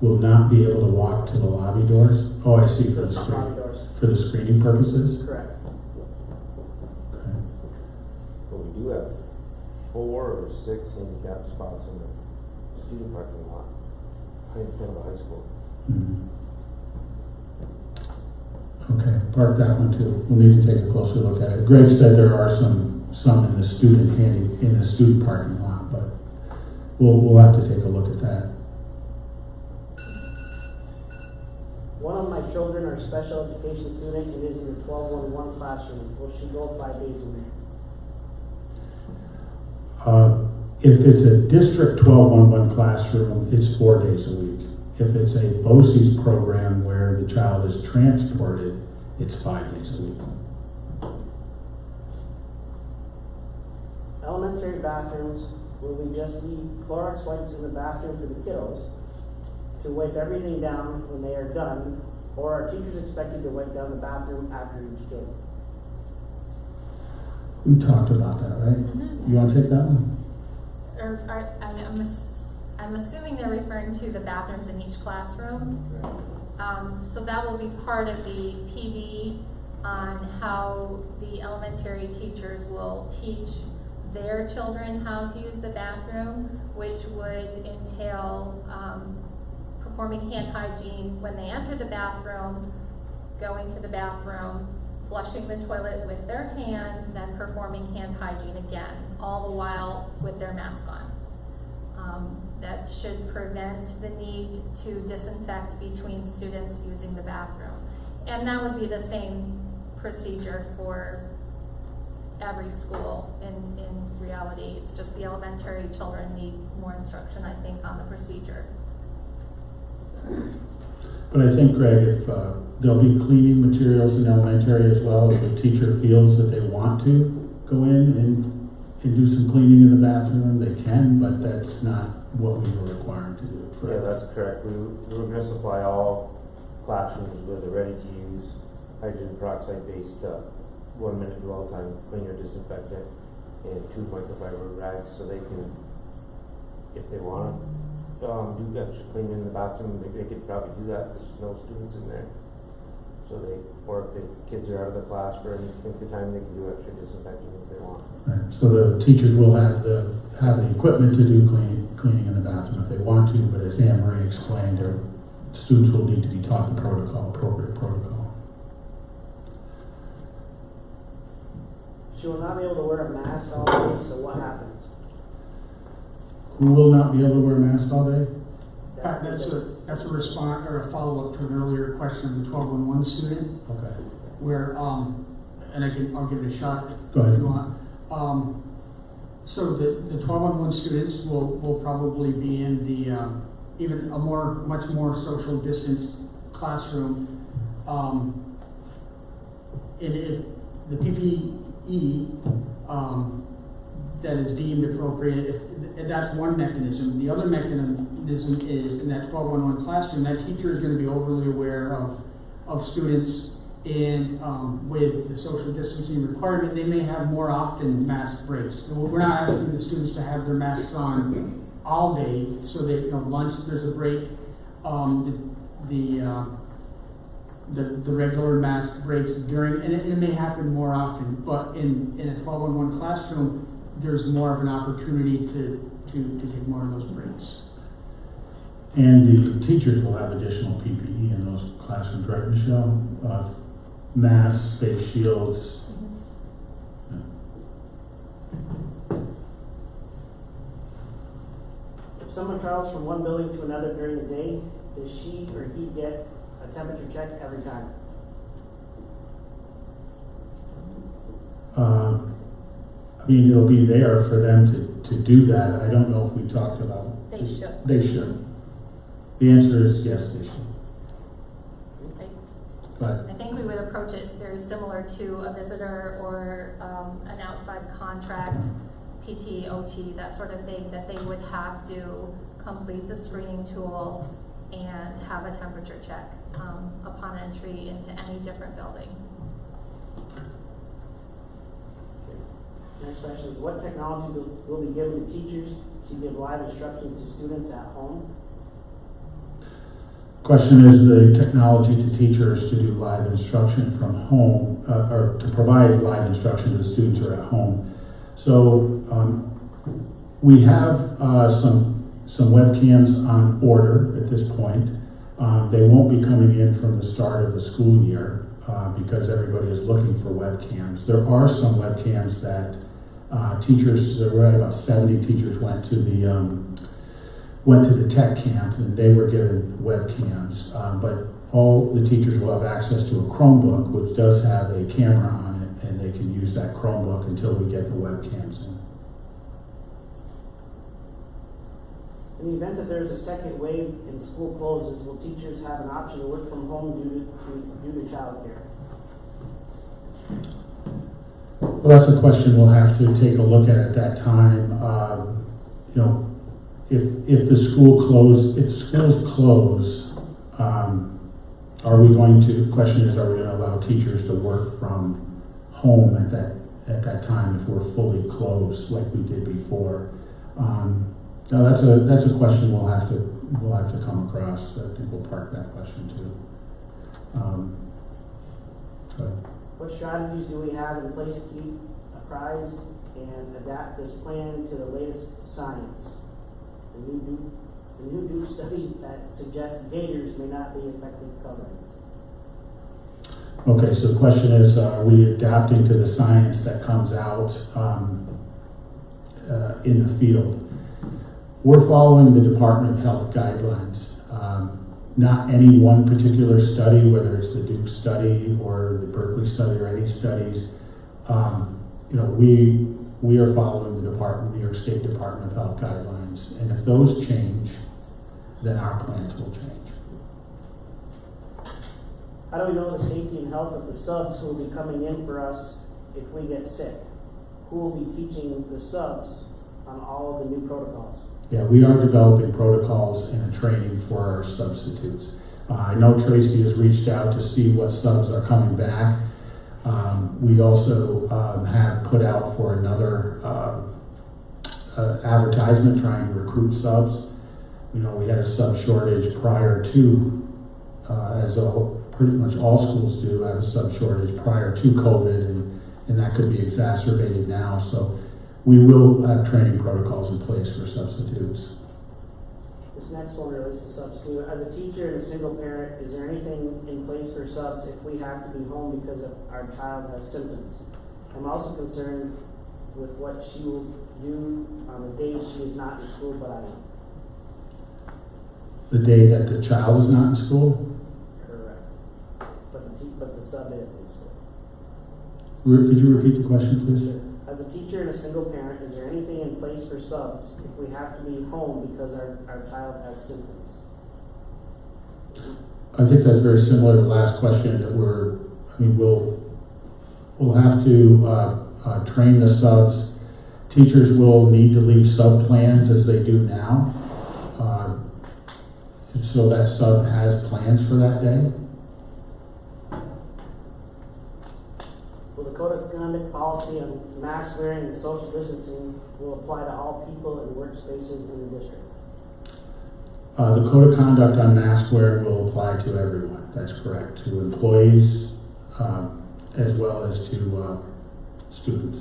will not be able to walk to the lobby doors. Oh, I see, for the Front lobby screening, doors. for the screening purposes. Correct. Okay. But we do have 4 or 6 handicap spots in the student parking lot, right in front of the high school. Mhm. Okay, park that one too. We'll need to take a closer look at it. Greg said there are some in the student parking lot, but we'll have to take a look at that. One of my children are a special education student and is in the 12-1-1 classroom. Will she go 5 days a week? If it's a district 12-1-1 classroom, it's 4 days a week. If it's a BOCES program where the child is transported, it's 5 days a week. Elementary bathrooms, will we just leave Clorox wipes in the bathroom for the kiddos to wipe everything down when they are done, or are teachers expected to wipe down the bathroom after each kid? We talked about that, right? Mhm. You want to take that one? I'm assuming they're referring to the bathrooms in each classroom. So that will be part of the PD on how the elementary teachers will teach their children how to use the bathroom, which would entail performing hand hygiene when they enter the bathroom, going to the bathroom, flushing the toilet with their hand, then performing hand hygiene again, all the while with their mask on. That should prevent the need to disinfect between students using the bathroom. And that would be the same procedure for every school in reality. It's just the elementary children need more instruction, I think, on the procedure. But I think, Greg, if there'll be cleaning materials in elementary as well, if the teacher feels that they want to go in and do some cleaning in the bathroom, they can, but that's not what we were required to do. Yeah, that's correct. We were going to supply all classrooms with a ready-to-use hydrogen peroxide-based 1-minute dwell time cleaner disinfectant and 2 microfiber rags, so they can, if they want to, do extra cleaning in the bathroom, they could probably do that, there's no students in there. So or if the kids are out of the class for any length of time, they can do extra disinfecting if they want. Right. So the teachers will have the equipment to do cleaning in the bathroom if they want to, but as Anne Marie explained, their students will need to be taught the appropriate protocol. She will not be able to wear a mask all day, so what happens? Who will not be able to wear a mask all day? That's a response or a follow-up to an earlier question of the 1211 student, Okay. where, and I'll give it a shot Go ahead. if you want. So the 1211 students will probably be in the, even a much more social distance classroom. The PPE, that is deemed appropriate, if that's one mechanism. The other mechanism is in that 1211 classroom, that teacher is going to be overly aware of students, and with the social distancing requirement, they may have more often mask breaks. We're not asking the students to have their masks on all day, so that lunch there's a break. The regular mask breaks during, and it may happen more often, but in a 1211 classroom, there's more of an opportunity to take more of those breaks. And the teachers will have additional PPE in those classrooms, right, Michelle? Masks, face shields. Yeah. If someone travels from one building to another during the day, does she or he get a temperature check every time? I mean, it'll be there for them to do that. I don't know if we talked about. They should. They should. The answer is yes, they should. But I think we would approach it very similar to a visitor or an outside contract, PT, OT, that sort of thing, that they would have to complete the screening tool and have a temperature check upon entry into any different building. Next question is, what technology will be given to teachers to give live instruction to students at home? question is the technology to teachers to do live instruction from home, or to provide live instruction to the students who are at home. So we have some webcams on order at this point. They won't be coming in from the start of the school year because everybody is looking for webcams. There are some webcams that teachers, right, about 70 teachers went to the tech camp and they were given webcams. But all the teachers will have access to a Chromebook, which does have a camera on it, and they can use that Chromebook until we get the webcams in. In the event that there's a second wave and school closes, will teachers have an option to work from home due to childcare? Well, that's a question we'll have to take a look at that time. If the school if schools close, are we going to? The question is, are we going to allow teachers to work from home at that time if we're fully closed like we did before? No, that's a question we'll have to come across. I think we'll park that question too. What strategies do we have in place to keep apprised and adapt this plan to the latest science? The new Duke study that suggests gators may not be effective coverings. Okay, so the question is, are we adapting to the science that comes out in the field? We're following the Department of Health guidelines. Not any one particular study, whether it's the Duke study or the Berkeley study or any studies. We are following the New York State Department of Health guidelines, and if those change, then our plans will change. How do we know the safety and health of the subs who will be coming in for us if we get sick? Who will be teaching the subs on all of the new protocols? Yeah, we are developing protocols and a training for our substitutes. I know Tracy has reached out to see what subs are coming back. We also have put out for another advertisement trying to recruit subs. we had a sub shortage prior to, pretty much all schools do have a sub shortage prior to COVID, and that could be exacerbated now. So we will have training protocols in place for substitutes. This next one relates to subs too. As a teacher and a single parent, is there anything in place for subs if we have to be home because of our child has symptoms? I'm also concerned with what she will do on the days she is not in school, but I am. The day that the child is not in school? Correct. But the sub is in school. Could you repeat the question, please? Sure. As a teacher and a single parent, is there anything in place for subs if we have to be home because our child has symptoms? I think that's very similar to the last question that we'll have to train the subs. Teachers will need to leave sub plans as they do now. So that sub has plans for that day. Will the code of conduct policy on mask wearing and social distancing will apply to all people in workspaces in the district? The code of conduct on mask wearing will apply to everyone. That's correct. To employees as well as to students.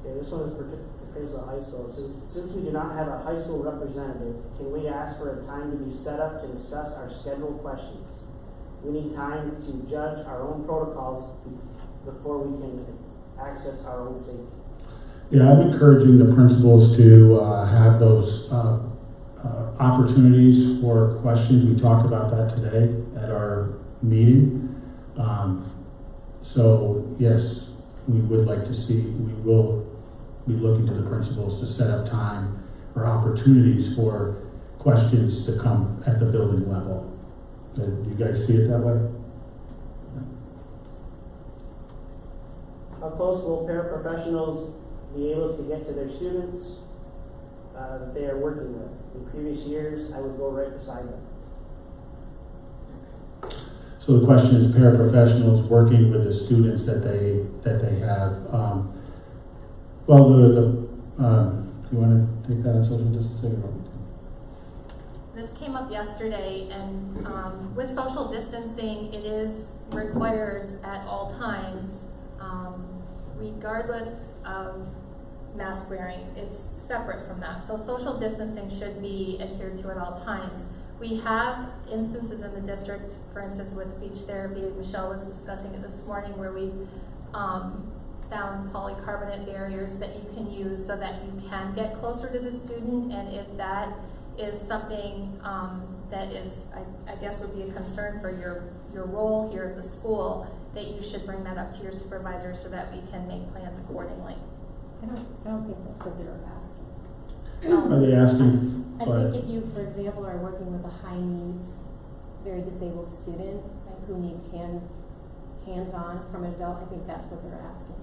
Okay, this one is pertains to high school. Since we do not have a high school representative, can we ask for a time to be set up to discuss our scheduled questions? We need time to judge our own protocols before we can access our own safety. Yeah, I'm encouraging the principals to have those opportunities for questions. We talked about that today at our meeting. So yes, we would like to see, we will be looking to the principals to set up time or opportunities for questions to come at the building level. Do you guys see it that way? How close will paraprofessionals be able to get to their students that they are working with? In previous years, I would go right beside them. So the question is paraprofessionals working with the students that they have. Well, do you want to take that on social distancing? This came up yesterday, and with social distancing, it is required at all times, regardless of mask wearing. It's separate from that. So social distancing should be adhered to at all times. We have instances in the district, for instance, with speech therapy. Michelle was discussing it this morning, where we found polycarbonate barriers that you can use so that you can get closer to the student. And if that is something that is, I guess, would be a concern for your role here at the school, that you should bring that up to your supervisor so that we can make plans accordingly. I don't think that's what they're asking. Are they asking? I think if you, for example, are working with a high needs, very disabled student, like, who needs hands-on from an adult, I think that's what they're asking.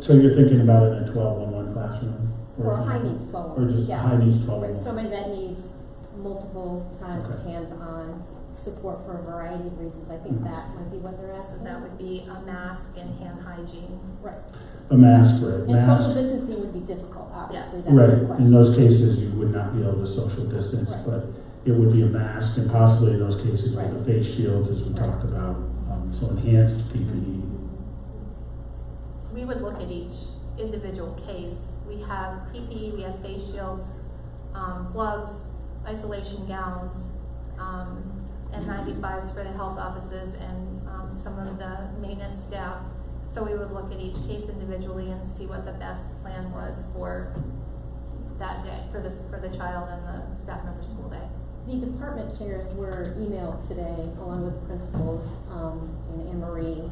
So you're thinking about it in a 12-1-1 classroom? Or high needs 12. Or just yeah. high needs Right, 12-1-1? somebody that needs multiple times Okay. hands-on support for a variety of reasons. I think that might be what they're So asking. that would be a mask and hand hygiene. Right. A mask, right? And social distancing would be difficult, obviously. Yes. That's Right. the question. In those cases, you would not be able to social distance, Right. but it would be a mask, and possibly in those cases Right. with the face shields, as we talked about. So enhanced PPE. We would look at each individual case. We have PPE, we have face shields, gloves, isolation gowns, N95s for the health offices and some of the maintenance staff. So we would look at each case individually and see what the best plan was for that day, for the child and the staff member school day. The department chairs were emailed today, along with principals and Anne Marie,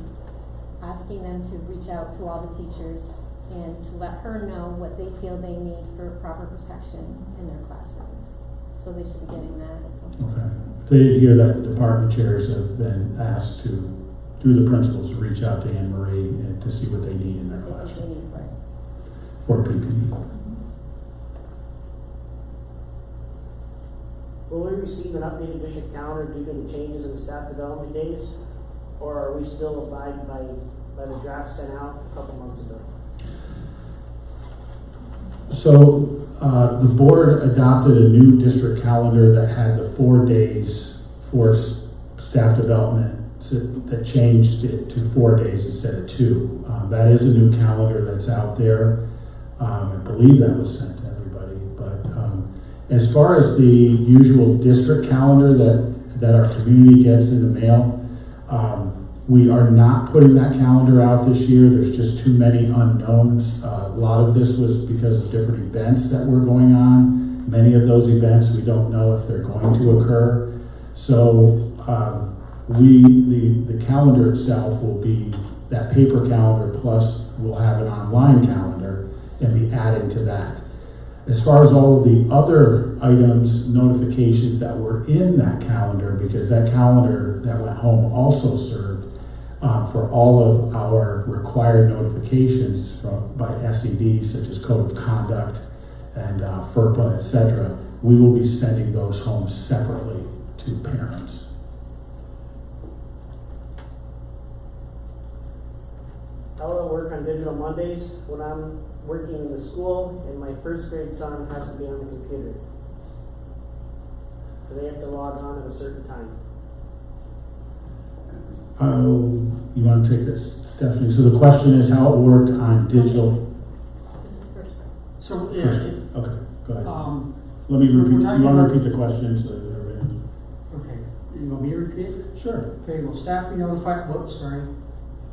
asking them to reach out to all the teachers and to let her know what they feel they need for proper protection in their classrooms. So they should be getting that at some point. Okay. They hear that the department chairs have been asked to, through the principals, to reach out to Anne Marie and to see what they need in their What they classroom need, right. for PPE. Will we receive an updated district calendar due to the changes in the staff development days? Or are we still abiding by the draft sent out a couple months ago? So, the board adopted a new district calendar that had the 4 days for staff development, that changed it to 4 days instead of 2. That is a new calendar that's out there. I believe that was sent to everybody, but as far as the usual district calendar that our community gets in the mail, we are not putting that calendar out this year. There's just too many unknowns. A lot of this was because of different events that were going on. Many of those events, we don't know if they're going to occur. So the calendar itself will be that paper calendar, plus we'll have an online calendar and be adding to that. As far as all of the other items, notifications that were in that calendar, because that calendar that went home also served for all of our required notifications by SEDs, such as Code of Conduct and FERPA, etc. We will be sending those home separately to parents. How will it work on digital Mondays when I'm working in the school and my first grade son has to be on the computer? Do they have to log on at a certain time? You want to take this, Stephanie? So the question is how it work on digital. So, Okay, yeah, go ahead. Let we're me repeat. You talking want about- to repeat the question so that everybody knows? okay, you want me to repeat it? Sure. Okay, will staff be notified, whoops, sorry.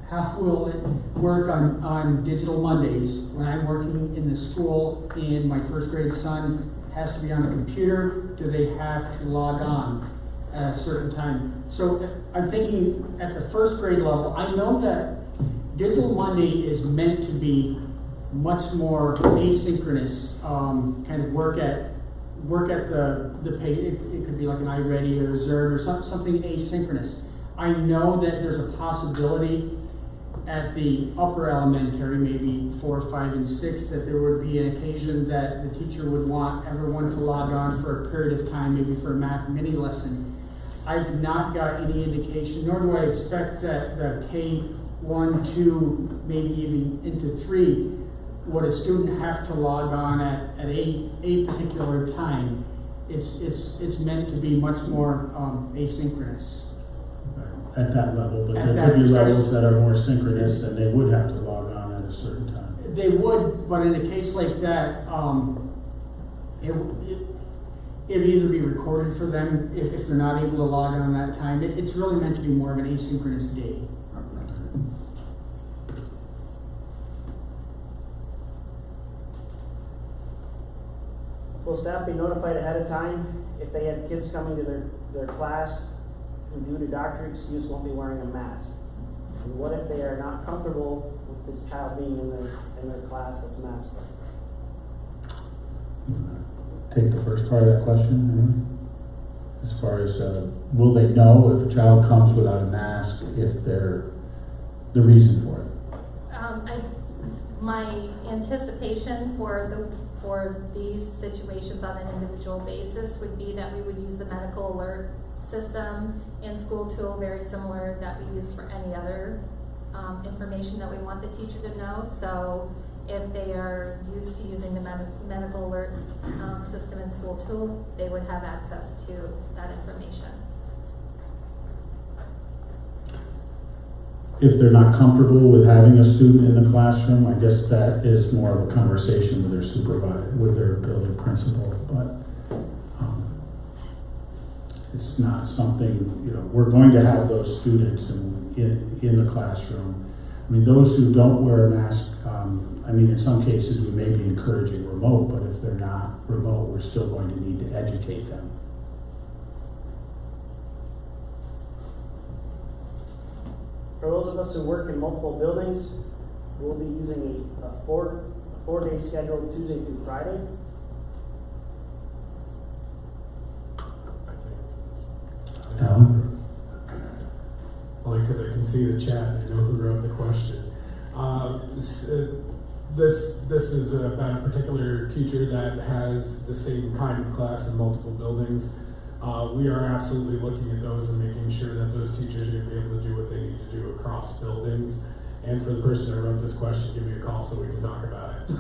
How will it work on digital Mondays when I'm working in the school and my first grade son has to be on a computer? Do they have to log on at a certain time? So I'm thinking at the first grade level, I know that digital Monday is meant to be much more asynchronous, kind of work at the page. It could be like an iReady or Zerd or something asynchronous. I know that there's a possibility at the upper elementary, maybe 4, 5, and 6, that there would be an occasion that the teacher would want everyone to log on for a period of time, maybe for a math mini lesson. I've not got any indication, nor do I expect that the K1, 2, maybe even into 3, would a student have to log on at a particular time. It's meant to be much more asynchronous. At that level, but At there could be that levels that are more synchronous and they would have to log on at a certain time. They would, but in a case like that, it'd either be recorded for them if they're not able to log on that time. It's really meant to be more of an asynchronous day. Will staff be notified ahead of time if they have kids coming to their class who, due to doctor excuse, won't be wearing a mask? And what if they are not comfortable with this child being in their class that's maskless? Take the first part of that question. As far as will they know if a child comes without a mask, if they're the reason for it? My anticipation for these situations on an individual basis would be that we would use the medical alert system in school tool, very similar that we use for any other information that we want the teacher to know. So if they are used to using the medical alert system in school tool, they would have access to that information. If they're not comfortable with having a student in the classroom, I guess that is more of a conversation with their supervisor, with their building principal. But it's not something, we're going to have those students in the classroom. I mean, those who don't wear a mask, in some cases we may be encouraging remote, but if they're not remote, we're still going to need to educate them. For those of us who work in multiple buildings, we'll be using a four-day schedule, Tuesday through Friday. Only because I can see the chat and I know who wrote the question. This is about a particular teacher that has the same kind of class in multiple buildings. We are absolutely looking at those and making sure that those teachers are going to be able to do what they need to do across buildings. And for the person who wrote this question, give me a call so we can talk about it.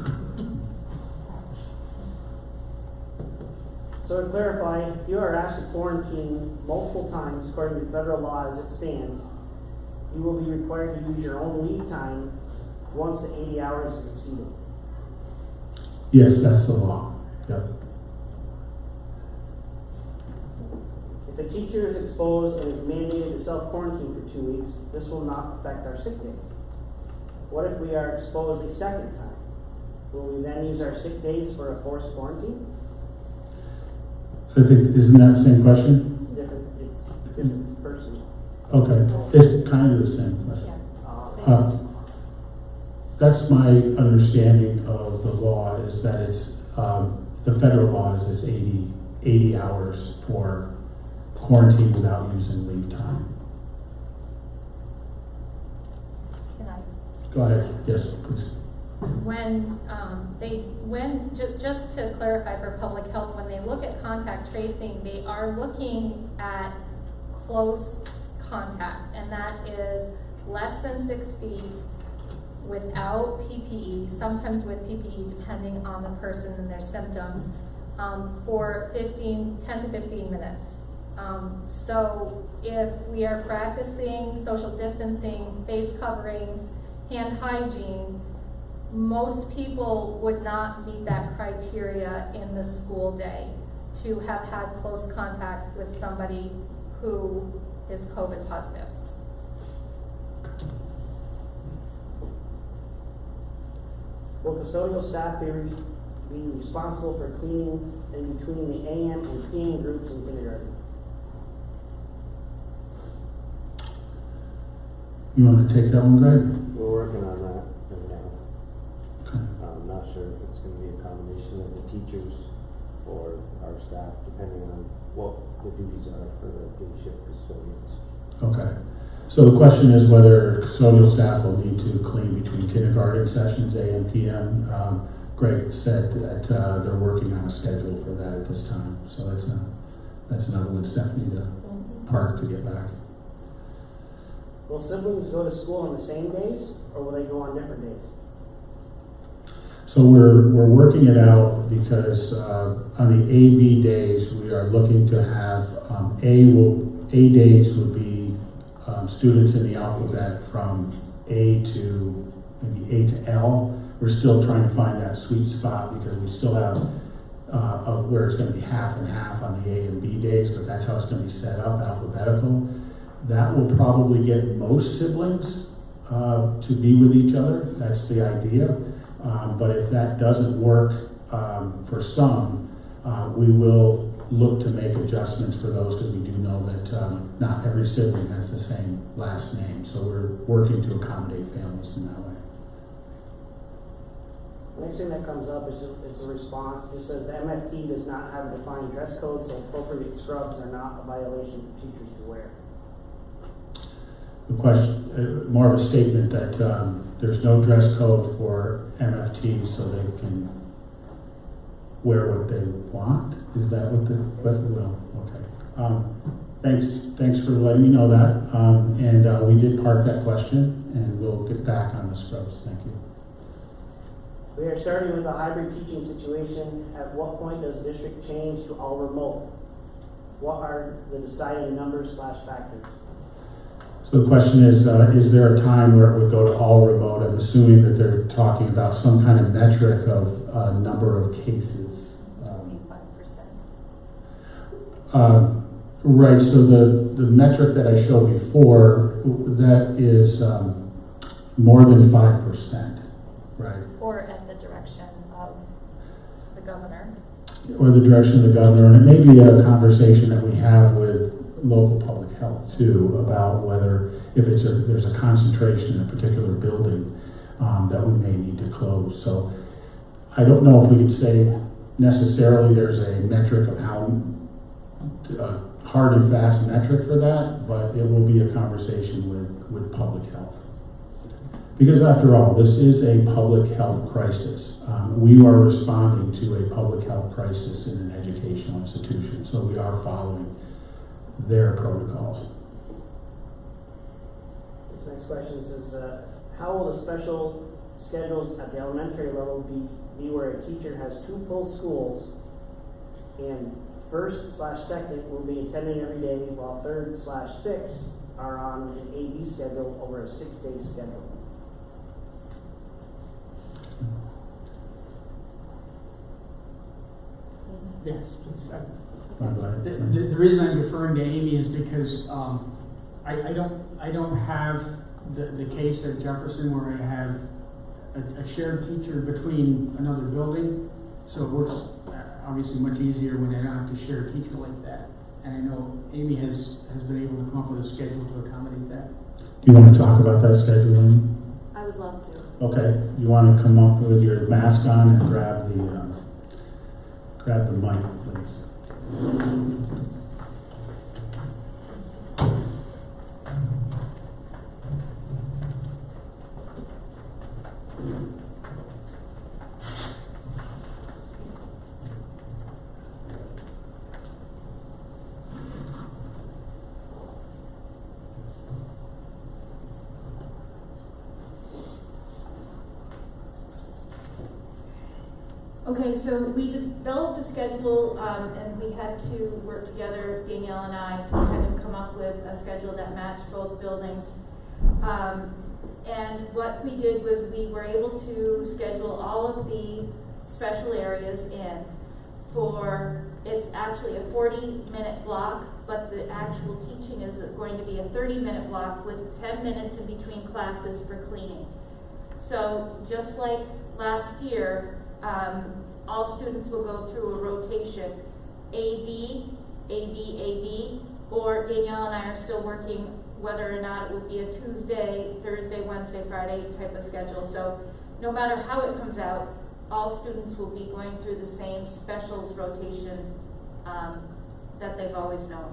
So to clarify, if you are asked to quarantine multiple times according to federal law as it stands, you will be required to use your own leave time once the 80 hours is exceeded. Yes, that's the law. Yep. If a teacher is exposed and is mandated to self-quarantine for 2 weeks, this will not affect our sick days. What if we are exposed a second time? Will we then use our sick days for a forced quarantine? I think, isn't that the same question? It's different person. Okay, it's kind of the same question. That's my understanding of the law, is that it's, the federal law is it's 80 hours for quarantine without using leave time. Can I? Go ahead, yes, please. Just to clarify for public health, when they look at contact tracing, they are looking at close contact, and that is less than 6 feet without PPE, sometimes with PPE depending on the person and their symptoms, for 10 to 15 minutes. So if we are practicing social distancing, face coverings, hand hygiene, most people would not meet that criteria in the school day to have had close contact with somebody who is COVID positive. Will custodial staff be responsible for cleaning in between the AM and PM groups in kindergarten? You want to take that one, Greg? We're working on that right now. Okay. I'm not sure if it's going to be a combination of the teachers or our staff, depending on what the duties are for the day shift custodians. Okay. So the question is whether custodial staff will need to clean between kindergarten sessions, AM, PM. Greg said that they're working on a schedule for that at this time. So that's another one Stephanie to park to get back. Will siblings go to school on the same days, or will they go on different days? So we're working it out because on the A-B days, we are looking to have A days would be students in the alphabet from A to maybe A to L. We're still trying to find that sweet spot because we still have where it's going to be half and half on the A and B days, but that's how it's going to be set up, alphabetical. That will probably get most siblings to be with each other. That's the idea. But if that doesn't work for some, we will look to make adjustments for those because we do know that not every sibling has the same last name. So we're working to accommodate families in that way. The next thing that comes up is a response. It says the MFT does not have a defined dress code, so appropriate scrubs are not a violation for teachers to wear. The question, more of a statement that there's no dress code for MFT, so they can wear what they want. Is that what the will? Okay. Thanks for letting me know that. And we did park that question, and we'll get back on the scrubs. Thank you. We are starting with a hybrid teaching situation. At what point does district change to all remote? What are the deciding numbers/factors? So the question is there a time where it would go to all remote? I'm assuming that they're talking about some kind of metric of number of cases. 25%. Right, so the metric that I showed before, that is more than 5%, right? Or at the direction of the governor. Or the direction of the governor, and it may be a conversation that we have with local public health too, about whether if there's a concentration in a particular building that we may need to close. So I don't know if we could say necessarily there's a metric of how hard and fast metric for that, but it will be a conversation with public health. Because after all, this is a public health crisis. We are responding to a public health crisis in an educational institution, so we are following their protocols. This next question says, how will the special schedules at the elementary level be where a teacher has 2 full schools and 1st/2nd will be attending every day, while 3rd/6th are on an AB schedule over a 6-day schedule. Yes, please. Right. The reason I'm deferring to Amy is because I don't have the case at Jefferson where I have a shared teacher between another building, so it works obviously much easier when I don't have to share a teacher like that. And I know Amy has been able to come up with a schedule to accommodate that. Do you want to talk about that scheduling? I would love to. Okay, you want to come up with your mask on and grab the mic, please. Okay, so we developed a schedule, and we had to work together, Danielle and I, to kind of come up with a schedule that matched both buildings. And what we did was we were able to schedule all of the special areas in for, it's actually a 40-minute block, but the actual teaching is going to be a 30-minute block with 10 minutes in between classes for cleaning. So just like last year, all students will go through a rotation, AB, AB, AB, or Danielle and I are still working whether or not it will be a Tuesday, Thursday, Wednesday, Friday type of schedule. So no matter how it comes out, all students will be going through the same specials rotation that they've always known.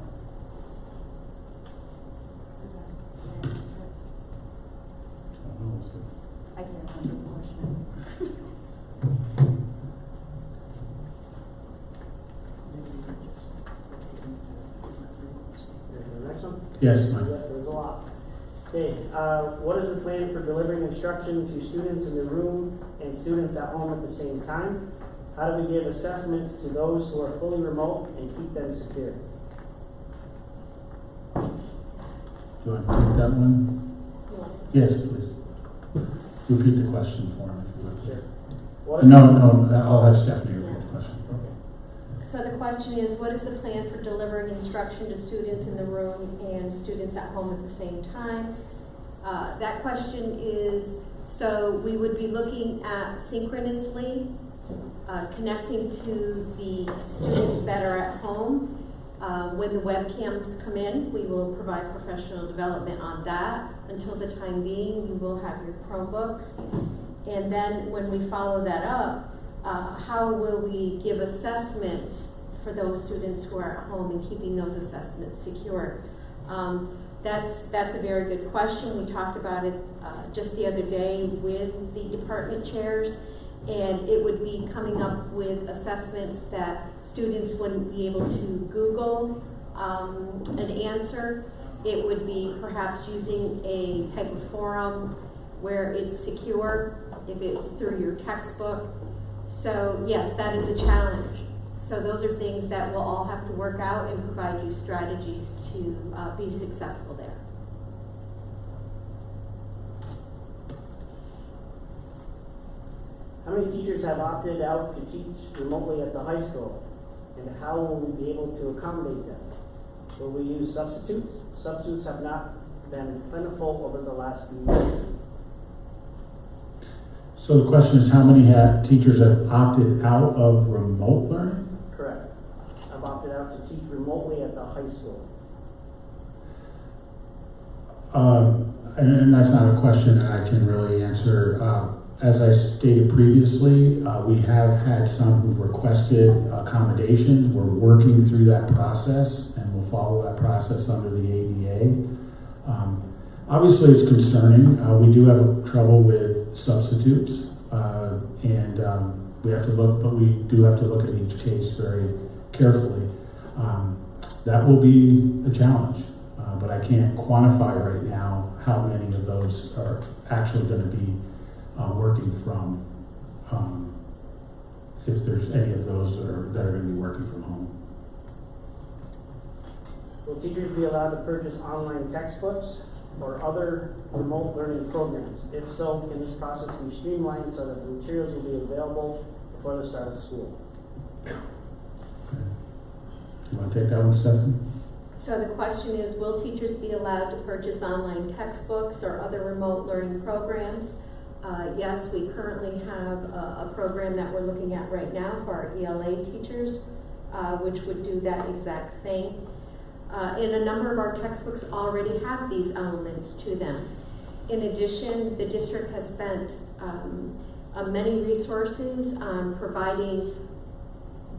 Is that, I can't answer the question. Yes, Mike. Yeah, there's a lot. Okay, what is the plan for delivering instruction to students in the room and students at home at the same time? How do we give assessments to those who are fully remote and keep them secure? Do you want to take that one? Yes, please. Repeat the question for me, if you would. Sure. What is No, I'll have Stephanie repeat the question. So the question is, what is the plan for delivering instruction to students in the room and students at home at the same time? That question is, so we would be looking at synchronously connecting to the students that are at home. When the webcams come in, we will provide professional development on that. Until the time being, you will have your Chromebooks. And then when we follow that up, how will we give assessments for those students who are at home and keeping those assessments secure? That's a very good question. We talked about it just the other day with the department chairs, and it would be coming up with assessments that students wouldn't be able to Google an answer. It would be perhaps using a type of forum where it's secure, if it's through your textbook. So yes, that is a challenge. So those are things that we'll all have to work out and provide you strategies to be successful there. How many teachers have opted out to teach remotely at the high school? And how will we be able to accommodate them? Will we use substitutes? Substitutes have not been plentiful over the last few years. So the question is, how many teachers have opted out of remote learning? Correct. I've opted out to teach remotely at the high school. And that's not a question that I can really answer. As I stated previously, we have had some who've requested accommodations. We're working through that process, and we'll follow that process under the ADA. Obviously, it's concerning. We do have trouble with substitutes, and we have to look, but we do have to look at each case very carefully. That will be a challenge, but I can't quantify right now how many of those are actually going to be working from, if there's any of those that are going to be working from home. Will teachers be allowed to purchase online textbooks or other remote learning programs? If so, can this process be streamlined so that the materials will be available before the start of school? You want to take that one, Stephanie? So the question is, will teachers be allowed to purchase online textbooks or other remote learning programs? Yes, we currently have a program that we're looking at right now for our ELA teachers, which would do that exact thing. And a number of our textbooks already have these elements to them. In addition, the district has spent many resources on providing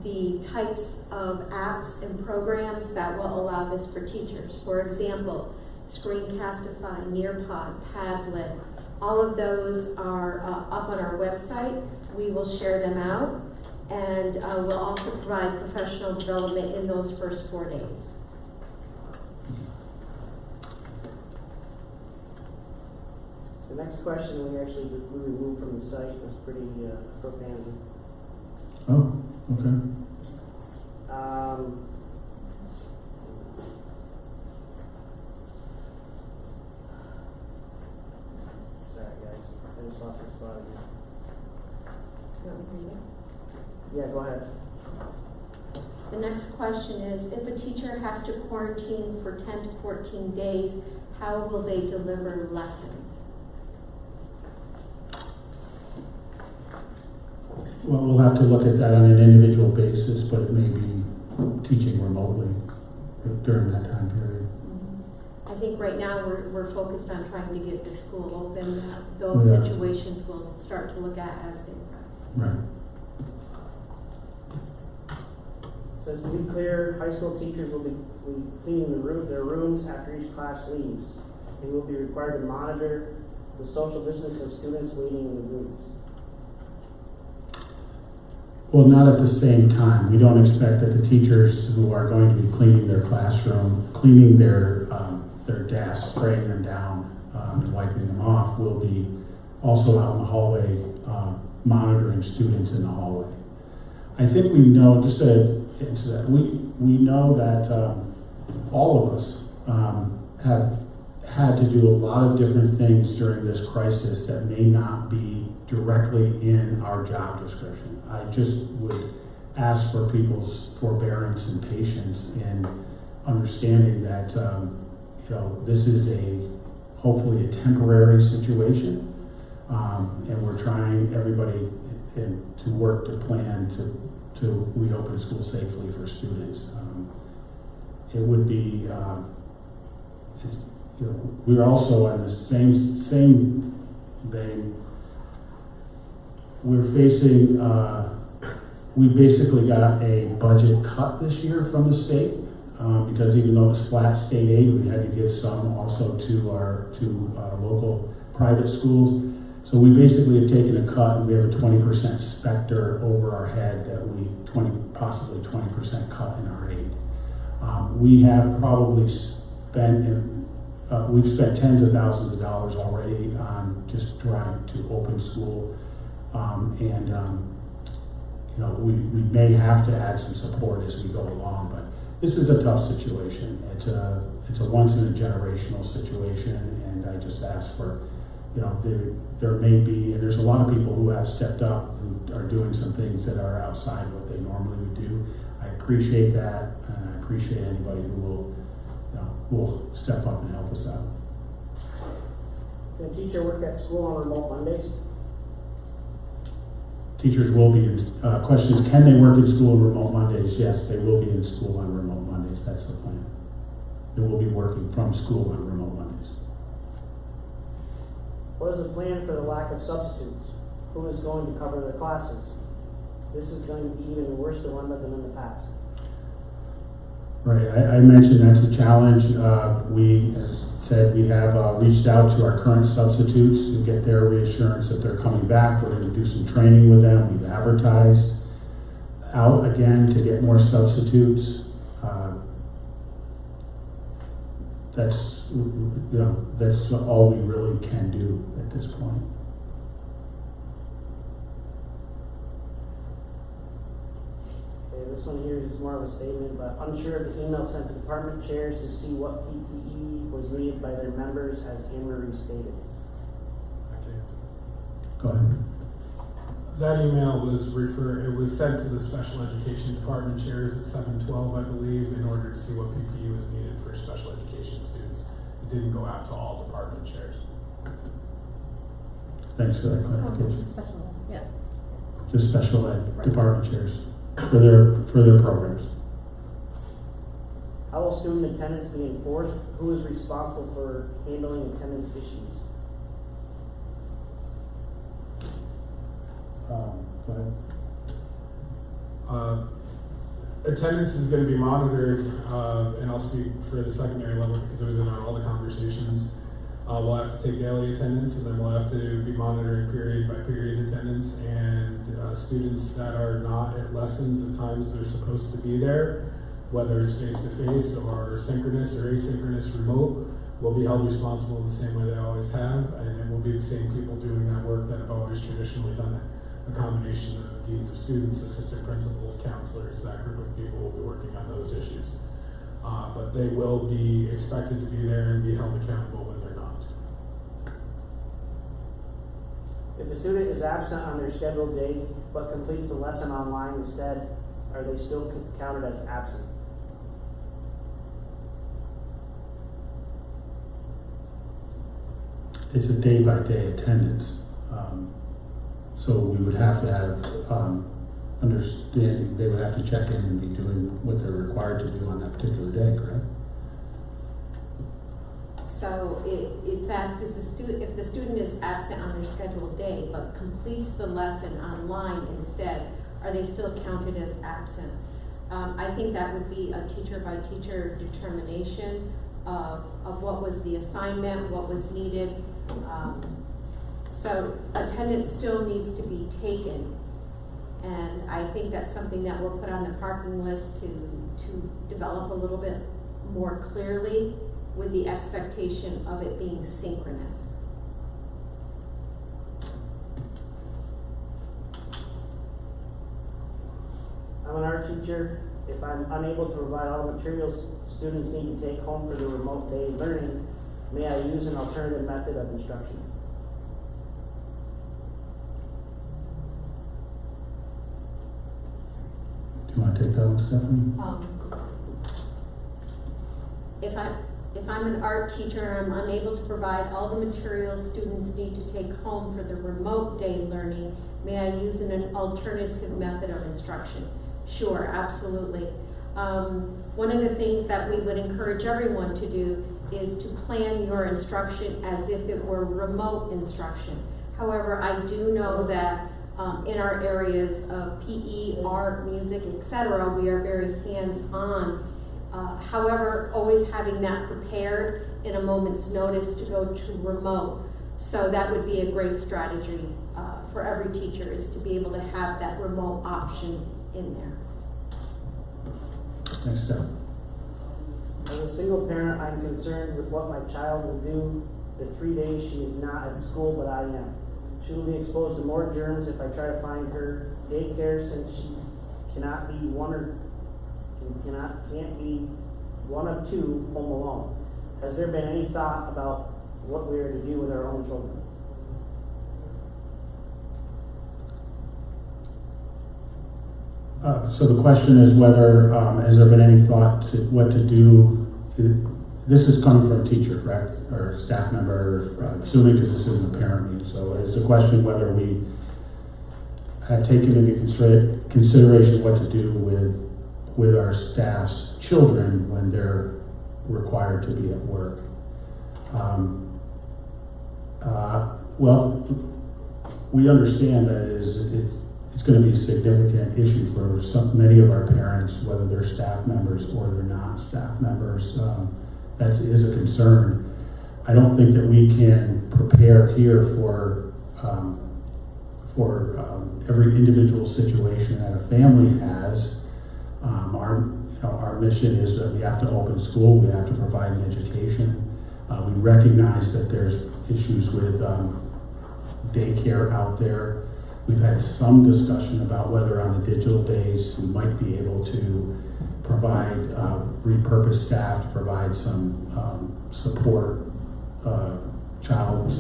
the types of apps and programs that will allow this for teachers. For example, Screencastify, Nearpod, Padlet, all of those are up on our website. We will share them out, and we'll also provide professional development in those first 4 days. The next question we removed from the site was pretty profound. Oh, okay. Sorry guys, I just lost my spot again. Yeah, go ahead. The next question is, if a teacher has to quarantine for 10 to 14 days, how will they deliver lessons? Well, we'll have to look at that on an individual basis, but it may be teaching remotely during that time period. I think right now we're focused on trying to get the school open. Those situations we'll start to look at as they progress. Right. Says to be clear, high school teachers will be cleaning their rooms after each class leaves. They will be required to monitor the social distance of students waiting in the rooms. Well, not at the same time. We don't expect that the teachers who are going to be cleaning their classroom, cleaning their desks, spraying them down, and wiping them off, will be also out in the hallway monitoring students in the hallway. I think we know, just to answer that, we know that all of us have had to do a lot of different things during this crisis that may not be directly in our job description. I just would ask for people's forbearance and patience in understanding that this is hopefully a temporary situation, and we're trying everybody to work to plan to reopen school safely for students. It would be we're also in the same vein. We're facing, we basically got a budget cut this year from the state because even though it was flat state aid, we had to give some also to our local private schools. So we basically have taken a cut, and we have a 20% specter over our head that possibly 20% cut in our aid. We have probably we've spent tens of thousands of dollars already on just trying to open school. We may have to add some support as we go along, but this is a tough situation. It's a once in a generational situation, and I just ask for, there may be, and there's a lot of people who have stepped up who are doing some things that are outside what they normally would do. I appreciate that, and I appreciate anybody who will step up and help us out. Can a teacher work at school on remote Mondays? Teachers will be question is, can they work in school on remote Mondays? Yes, they will be in school on remote Mondays. That's the plan. They will be working from school on remote Mondays. What is the plan for the lack of substitutes? Who is going to cover their classes? This is going to be even a worse dilemma than in the past. Right, I mentioned that's a challenge. We, as said, we have reached out to our current substitutes to get their reassurance that they're coming back. We're going to do some training with them. We've advertised out again to get more substitutes. That's all we really can do at this point. Okay, this this one here is more of a statement, but unsure of the email sent to department chairs to see what PPE was needed by their members, as Anne Marie stated. Go ahead. That email it was sent to the special education department chairs at 7:12, I believe, in order to see what PPE was needed for special education students. It didn't go out to all department chairs. Thanks for that clarification. Special, yeah. Just special ed department chairs for their programs. How will student attendance be enforced? Who is responsible for handling attendance issues? Go ahead. Attendance is going to be monitored, and I'll speak for the secondary level because it was in on all the conversations. We'll have to take daily attendance, and then we'll have to be monitoring period by period attendance, and students that are not at lessons at times they're supposed to be there, whether it's face-to-face or synchronous or asynchronous remote, will be held responsible in the same way they always have, and it will be the same people doing that work that have always traditionally done it. A combination of deans of students, assistant principals, counselors, that group of people will be working on those issues. But they will be expected to be there and be held accountable when they're not. If a student is absent on their scheduled day but completes the lesson online instead, are they still counted as absent? It's a day-by-day attendance. So we would have to have understanding, they would have to check in and be doing what they're required to do on that particular day, correct? So it's asked, if the student is absent on their scheduled day but completes the lesson online instead, are they still counted as absent? I think that would be a teacher-by-teacher determination of what was the assignment, what was needed. So attendance still needs to be taken, and I think that's something that we'll put on the parking list to develop a little bit more clearly, with the expectation of it being synchronous. I'm an art teacher. If I'm unable to provide all the materials students need to take home for their remote day learning, may I use an alternative method of instruction? Do you want to take that one, Stephanie? If I'm an art teacher and I'm unable to provide all the materials students need to take home for the remote day learning, may I use an alternative method of instruction? Sure, absolutely. One of the things that we would encourage everyone to do is to plan your instruction as if it were remote instruction. However, I do know that in our areas of PE, art, music, etc., we are very hands-on. However, always having that prepared in a moment's notice to go to remote. So that would be a great strategy for every teacher, is to be able to have that remote option in there. Thanks, Steph. As a single parent, I'm concerned with what my child will do the 3 days she is not at school, but I am. She will be exposed to more germs if I try to find her daycare, since she can't be one of two home alone. Has there been any thought about what we are to do with our own children? So the question is whether, has there been any thought to what to do? This is coming from a teacher, correct? Or a staff member, assuming, because this isn't a parent meeting. So it's a question whether we have taken into consideration what to do with our staff's children when they're required to be at work. Well, we understand that it's going to be a significant issue for many of our parents, whether they're staff members or they're not staff members. That is a concern. I don't think that we can prepare here for every individual situation that a family has. Our mission is that we have to open school, we have to provide an education. We recognize that there's issues with daycare out there. We've had some discussion about whether on the digital days we might be able to provide, repurpose staff to provide some support, child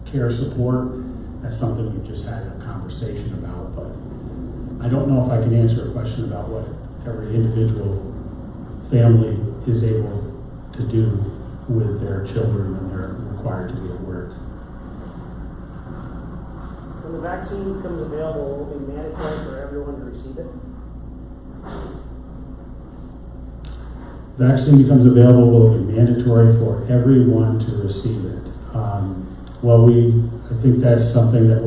care support. That's something we've just had a conversation about, but I don't know if I can answer a question about what every individual family is able to do with their children when they're required to be at work. When the vaccine becomes available, will it be mandatory for everyone to receive it? Vaccine becomes available, will it be mandatory for everyone to receive it? Well, I think that's something that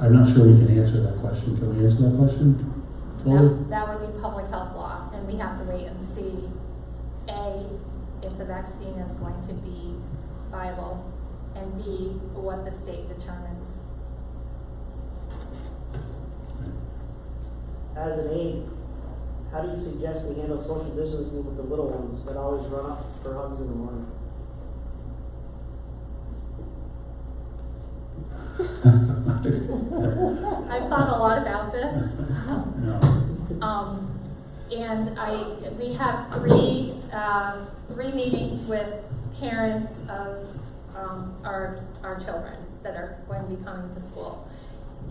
I'm not sure we can answer that question. Can we answer that question fully? That would be public health law, and we have to wait and see, A, if the vaccine is going to be viable, and B, what the state determines. As an aide, how do you suggest we handle social distancing with the little ones that always run up for hugs in the morning? I've thought a lot about this. No. And we have three meetings with parents of our children that are going to be coming to school.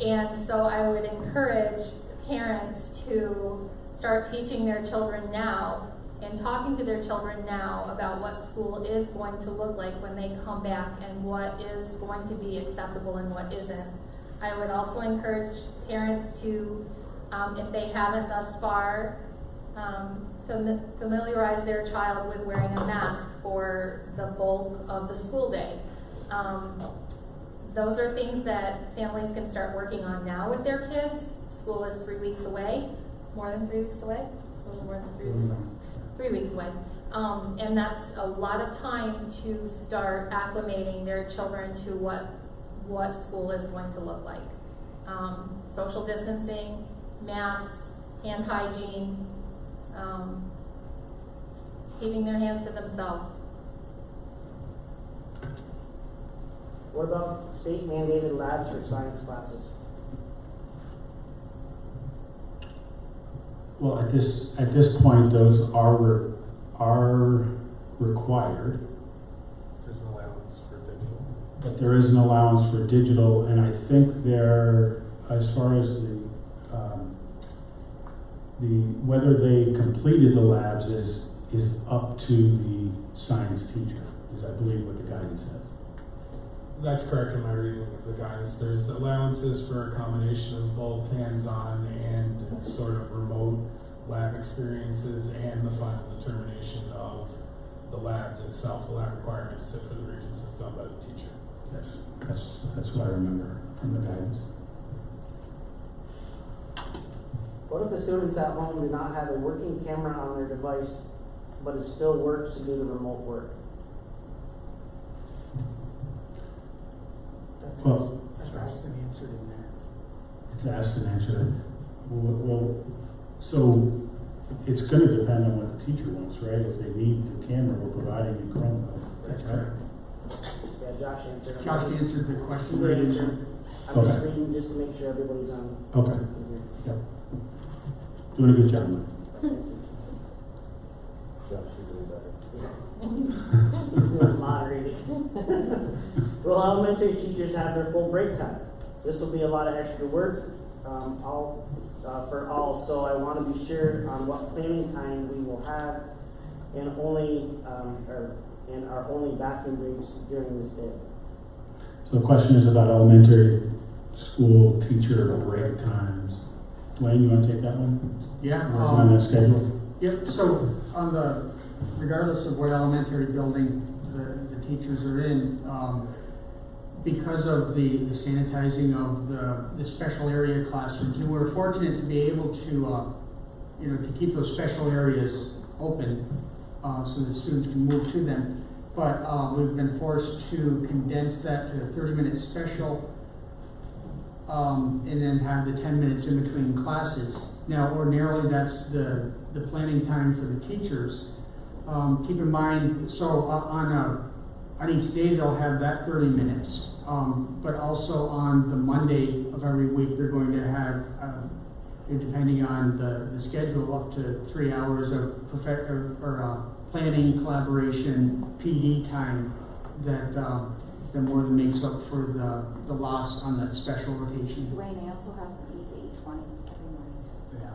And so I would encourage parents to start teaching their children now and talking to their children now about what school is going to look like when they come back and what is going to be acceptable and what isn't. I would also encourage parents to, if they haven't thus far, familiarize their child with wearing a mask for the bulk of the school day. Those are things that families can start working on now with their kids. School is 3 weeks away, more than 3 weeks away, a little more than 3 weeks away. 3 weeks away. And that's a lot of time to start acclimating their children to what school is going to look like. Social distancing, masks, hand hygiene, keeping their hands to themselves. What about state mandated labs for science classes? Well, at this point, those are required. There's an allowance for digital. But there is an allowance for digital, and I think there, as far as whether they completed the labs is up to the science teacher, is I believe what the guidance says. That's correct in my reading of the guidance. There's allowances for a combination of both hands-on and sort of remote lab experiences, and the final determination of the labs itself. The lab requirement to sit for the regents is done by the teacher. Yes, that's what I remember from the guidance. What if the students at home do not have a working camera on their device, but it still works to do the remote work? Well, That's asked and answered in there. it's asked and answered. Well, so it's going to depend on what the teacher wants, right? If they need the camera, we're providing a Chromebook. That's correct. Yeah, Josh answered. Josh answered the question. Good Right answer. in I'm Okay. just reading just to make sure everybody's on. Okay. here. Yep. Doing a good job, Mike. Josh is doing better. He's not moderating. Will elementary teachers have their full break time? This will be a lot of extra work for all, so I want to be sure on what planning time we will have and our only bathroom breaks during this day. So the question is about elementary school teacher break times. Dwayne, you want to take that one? Yeah. Working on that schedule? Yep, so regardless of what elementary building the teachers are in, because of the sanitizing of the special area classrooms, and we're fortunate to be able to, to keep those special areas open so that students can move to them. But we've been forced to condense that to a 30-minute special and then have the 10 minutes in between classes. Now, ordinarily, that's the planning time for the teachers. Keep in mind, so on on each day they'll have that 30 minutes. But also on the Monday of every week, they're going to have, depending on the schedule, up to 3 hours of planning, collaboration, PD time that more than makes up for the loss on that special rotation. Dwayne, I also have the 12AUG2020 every morning. Yeah.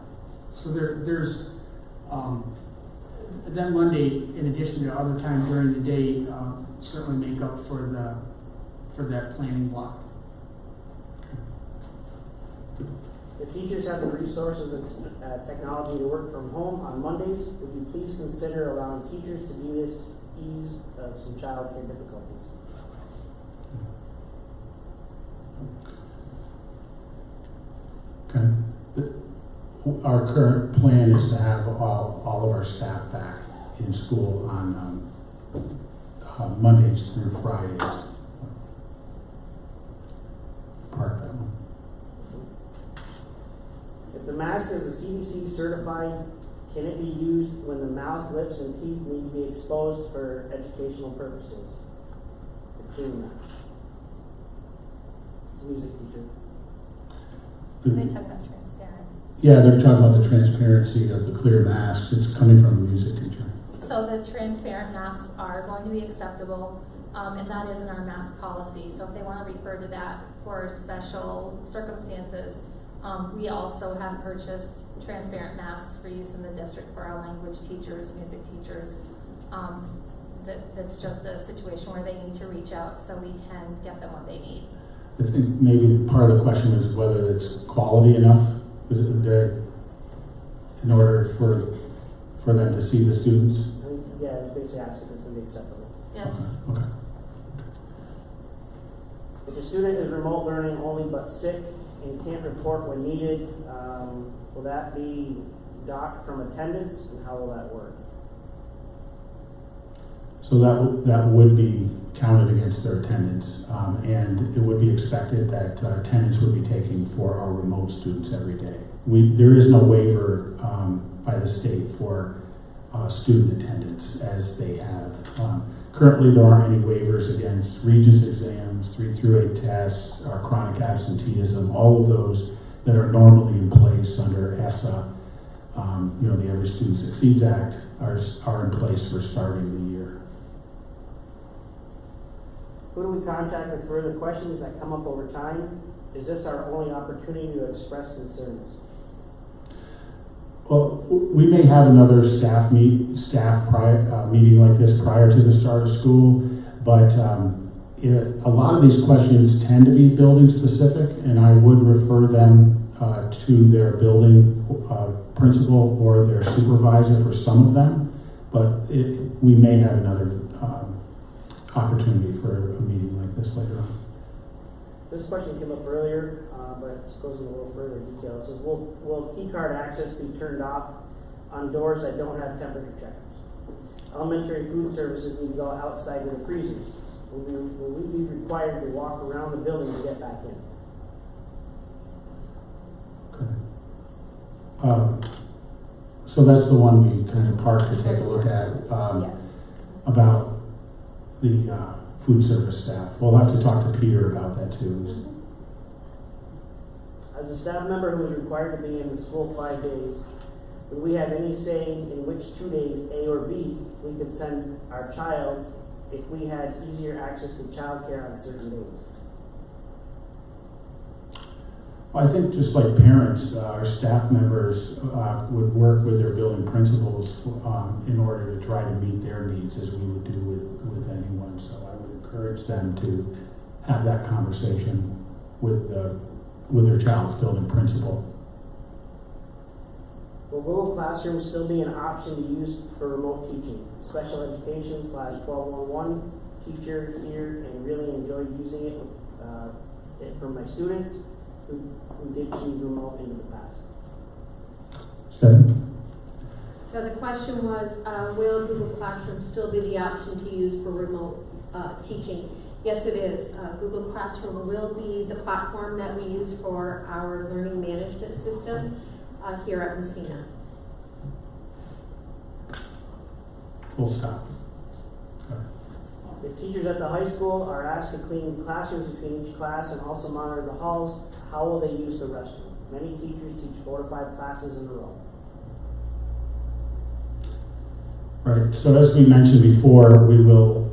So there's that Monday, in addition to other time during the day, certainly make up for that planning block. If teachers have the resources and technology to work from home on Mondays, would you please consider allowing teachers to do this ease of some childcare difficulties? Okay. Our current plan is to have all of our staff back in school on Mondays through Fridays. Park that one. If the mask is a CDC certified, can it be used when the mouth, lips, and teeth need to be exposed for educational purposes? The clean mask. Music teacher. They talk about transparent. Yeah, they're talking about the transparency of the clear masks. It's coming from a music teacher. So the transparent masks are going to be acceptable, and that is in our mask policy. So if they want to refer to that for special circumstances, we also have purchased transparent masks for use in the district for our language teachers, music teachers. That's just a situation where they need to reach out so we can get them what they need. I think maybe part of the question is whether it's quality enough. Is it there in order for them to see the students? Yeah, it's basically asking if it's going to be acceptable. Yes. Okay. If a student is remote learning only but sick and can't report when needed, will that be docked from attendance, and how will that work? So that would be counted against their attendance, and it would be expected that attendance would be taken for our remote students every day. There is no waiver by the state for student attendance as they have. Currently, there aren't any waivers against Regents exams, 3 through 8 tests, our chronic absenteeism, all of those that are normally in place under ESSA, the Every Student Succeeds Act, are in place for starting the year. Who do we contact with further questions that come up over time? Is this our only opportunity to express concerns? Well, we may have another staff meeting like this prior to the start of school, but a lot of these questions tend to be building specific, and I would refer them to their building principal or their supervisor for some of them, but we may have another opportunity for a meeting like this later on. This question came up earlier, but it goes into a little further detail. It says, will key card access be turned off on doors that don't have temperature checkers? Elementary food services need to go outside to the freezers. Will we be required to walk around the building to get back in? Okay. So that's the one we kind of parked to take a look at Yes. about the food service staff. We'll have to talk to Peter about that too. As a staff member who is required to be in the school 5 days, would we have any say in which 2 days, A or B, we could send our child if we had easier access to childcare on certain days? Well, I think just like parents, our staff members would work with their building principals in order to try to meet their needs as we would do with anyone. So I would encourage them to have that conversation with their child's building principal. Will Google Classroom still be an option to use for remote teaching? Special education / 1211 teacher here and really enjoyed using it for my students who did choose remote in the past. Stephanie? So the question was, will Google Classroom still be the option to use for remote teaching? Yes, it is. Google Classroom will be the platform that we use for our learning management system here at Messina. Full stop. Okay. If teachers at the high school are asked to clean classrooms between each class and also monitor the halls, how will they use the restroom? Many teachers teach 4 to 5 classes in a row. Right, so as we mentioned before, we will,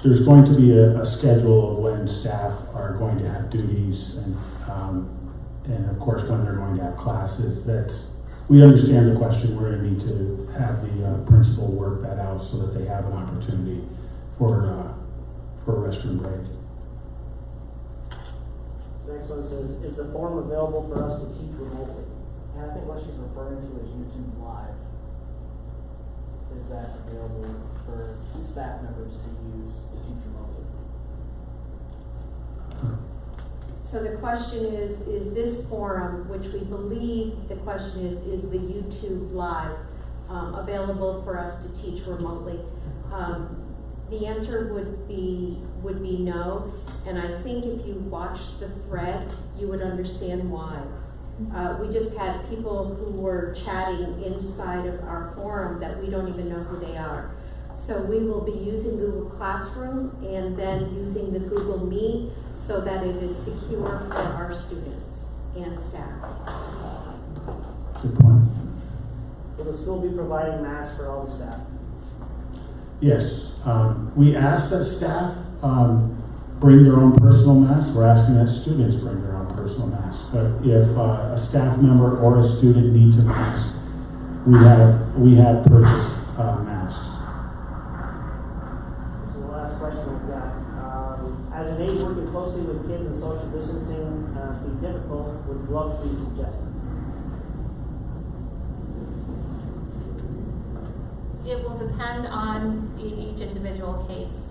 there's going to be a schedule of when staff are going to have duties and of course when they're going to have classes. We understand the question. We're going to need to have the principal work that out so that they have an opportunity for a restroom break. The next one says, is the form available for us to teach remotely? And I think what she's referring to is YouTube Live. Is that available for staff members to use to teach remotely? So the question is this forum, which we believe the question is the YouTube Live available for us to teach remotely? The answer would be no, and I think if you watched the thread, you would understand why. We just had people who were chatting inside of our forum that we don't even know who they are. So we will be using Google Classroom and then using the Google Meet so that it is secure for our students and staff. Good point. Will the school be providing masks for all the staff? Yes, we ask that staff bring their own personal masks. We're asking that students bring their own personal masks. But if a staff member or a student needs a mask, we have purchased masks. This is the last question we've got. As an aide working closely with kids and social distancing be difficult, would gloves be suggested? It will depend on each individual case.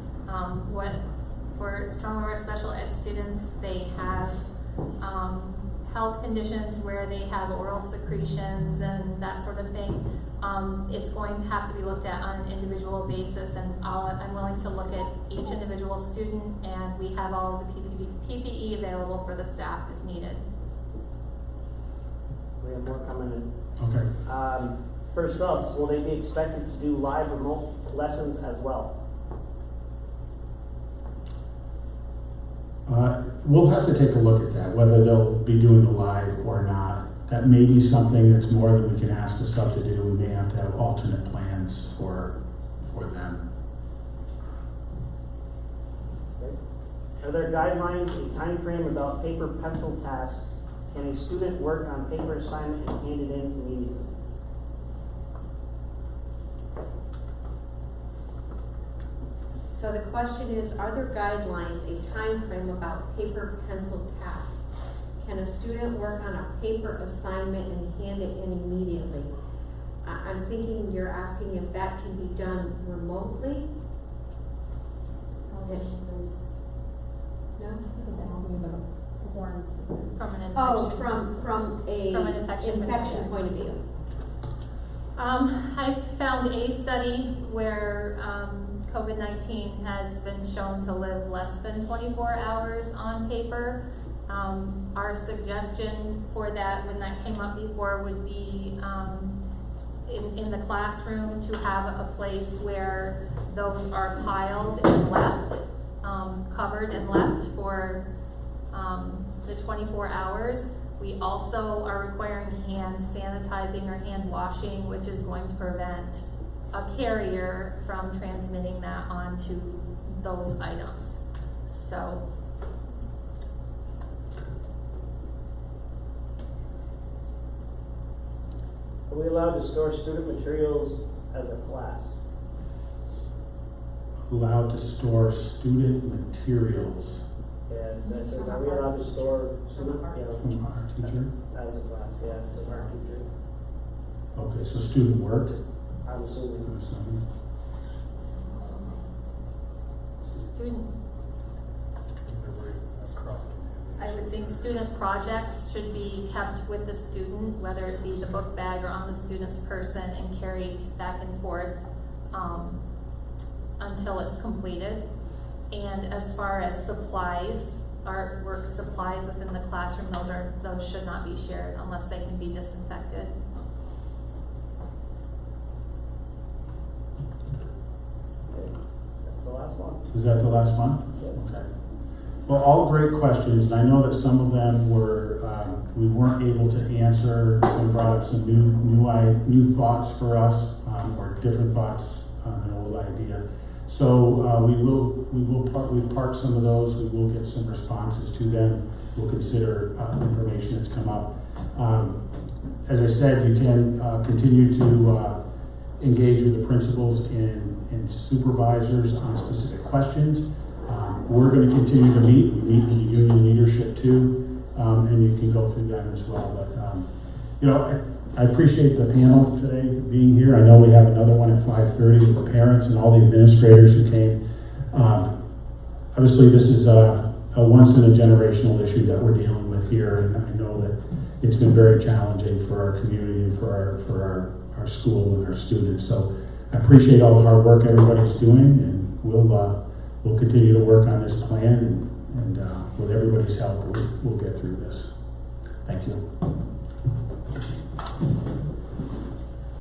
For some of our special ed students, they have health conditions where they have oral secretions and that sort of thing. It's going to have to be looked at on an individual basis, and I'm willing to look at each individual student, and we have all of the PPE available for the staff if needed. We have more coming in. Okay. For subs, will they be expected to do live remote lessons as well? We'll have to take a look at that, whether they'll be doing it live or not. That may be something that's more than we can ask the sub to do. We may have to have alternate plans for them. Okay. Are there guidelines, a time frame about paper pencil tasks? Can a student work on paper assignment and hand it in immediately? So the question is, are there guidelines, a time frame about paper pencil tasks? Can a student work on a paper assignment and hand it in immediately? I'm thinking you're asking if that can be done remotely? No? From an infection. Oh, from an infection point of view. I found a study where COVID-19 has been shown to live less than 24 hours on paper. Our suggestion for that, when that came up before, would be in the classroom to have a place where those are piled and left, covered and left for the 24 hours. We also are requiring hand sanitizing or hand washing, which is going to prevent a carrier from transmitting that onto those items. So, Are we allowed to store student materials as a class? Allowed to store student materials. And that says, are we allowed to store student, From our teacher. as a class? Yeah, as our teacher. Okay, so student work. I'm assuming. student, I would think student projects should be kept with the student, whether it be the book bag or on the student's person, and carried back and forth until it's completed. And as far as supplies, artwork supplies within the classroom, those should not be shared unless they can be disinfected. Was that the last one? Okay. Well, all great questions, and I know that some of them were, we weren't able to answer. Some brought up some new thoughts for us, or different thoughts on an old idea. So we've parked some of those. We will get some responses to them. We'll consider information that's come up. As I said, you can continue to engage with the principals and supervisors on specific questions. We're going to continue to meet. We meet with the union leadership too, and you can go through them as well. But I appreciate the panel today being here. I know we have another one at 5:30 with the parents and all the administrators who came. Obviously, this is a once in a generational issue that we're dealing with here, and I know that it's been very challenging for our community and for our school and our students. So I appreciate all the hard work everybody's doing, and we'll continue to work on this plan, and with everybody's help, we'll get through this. Thank you.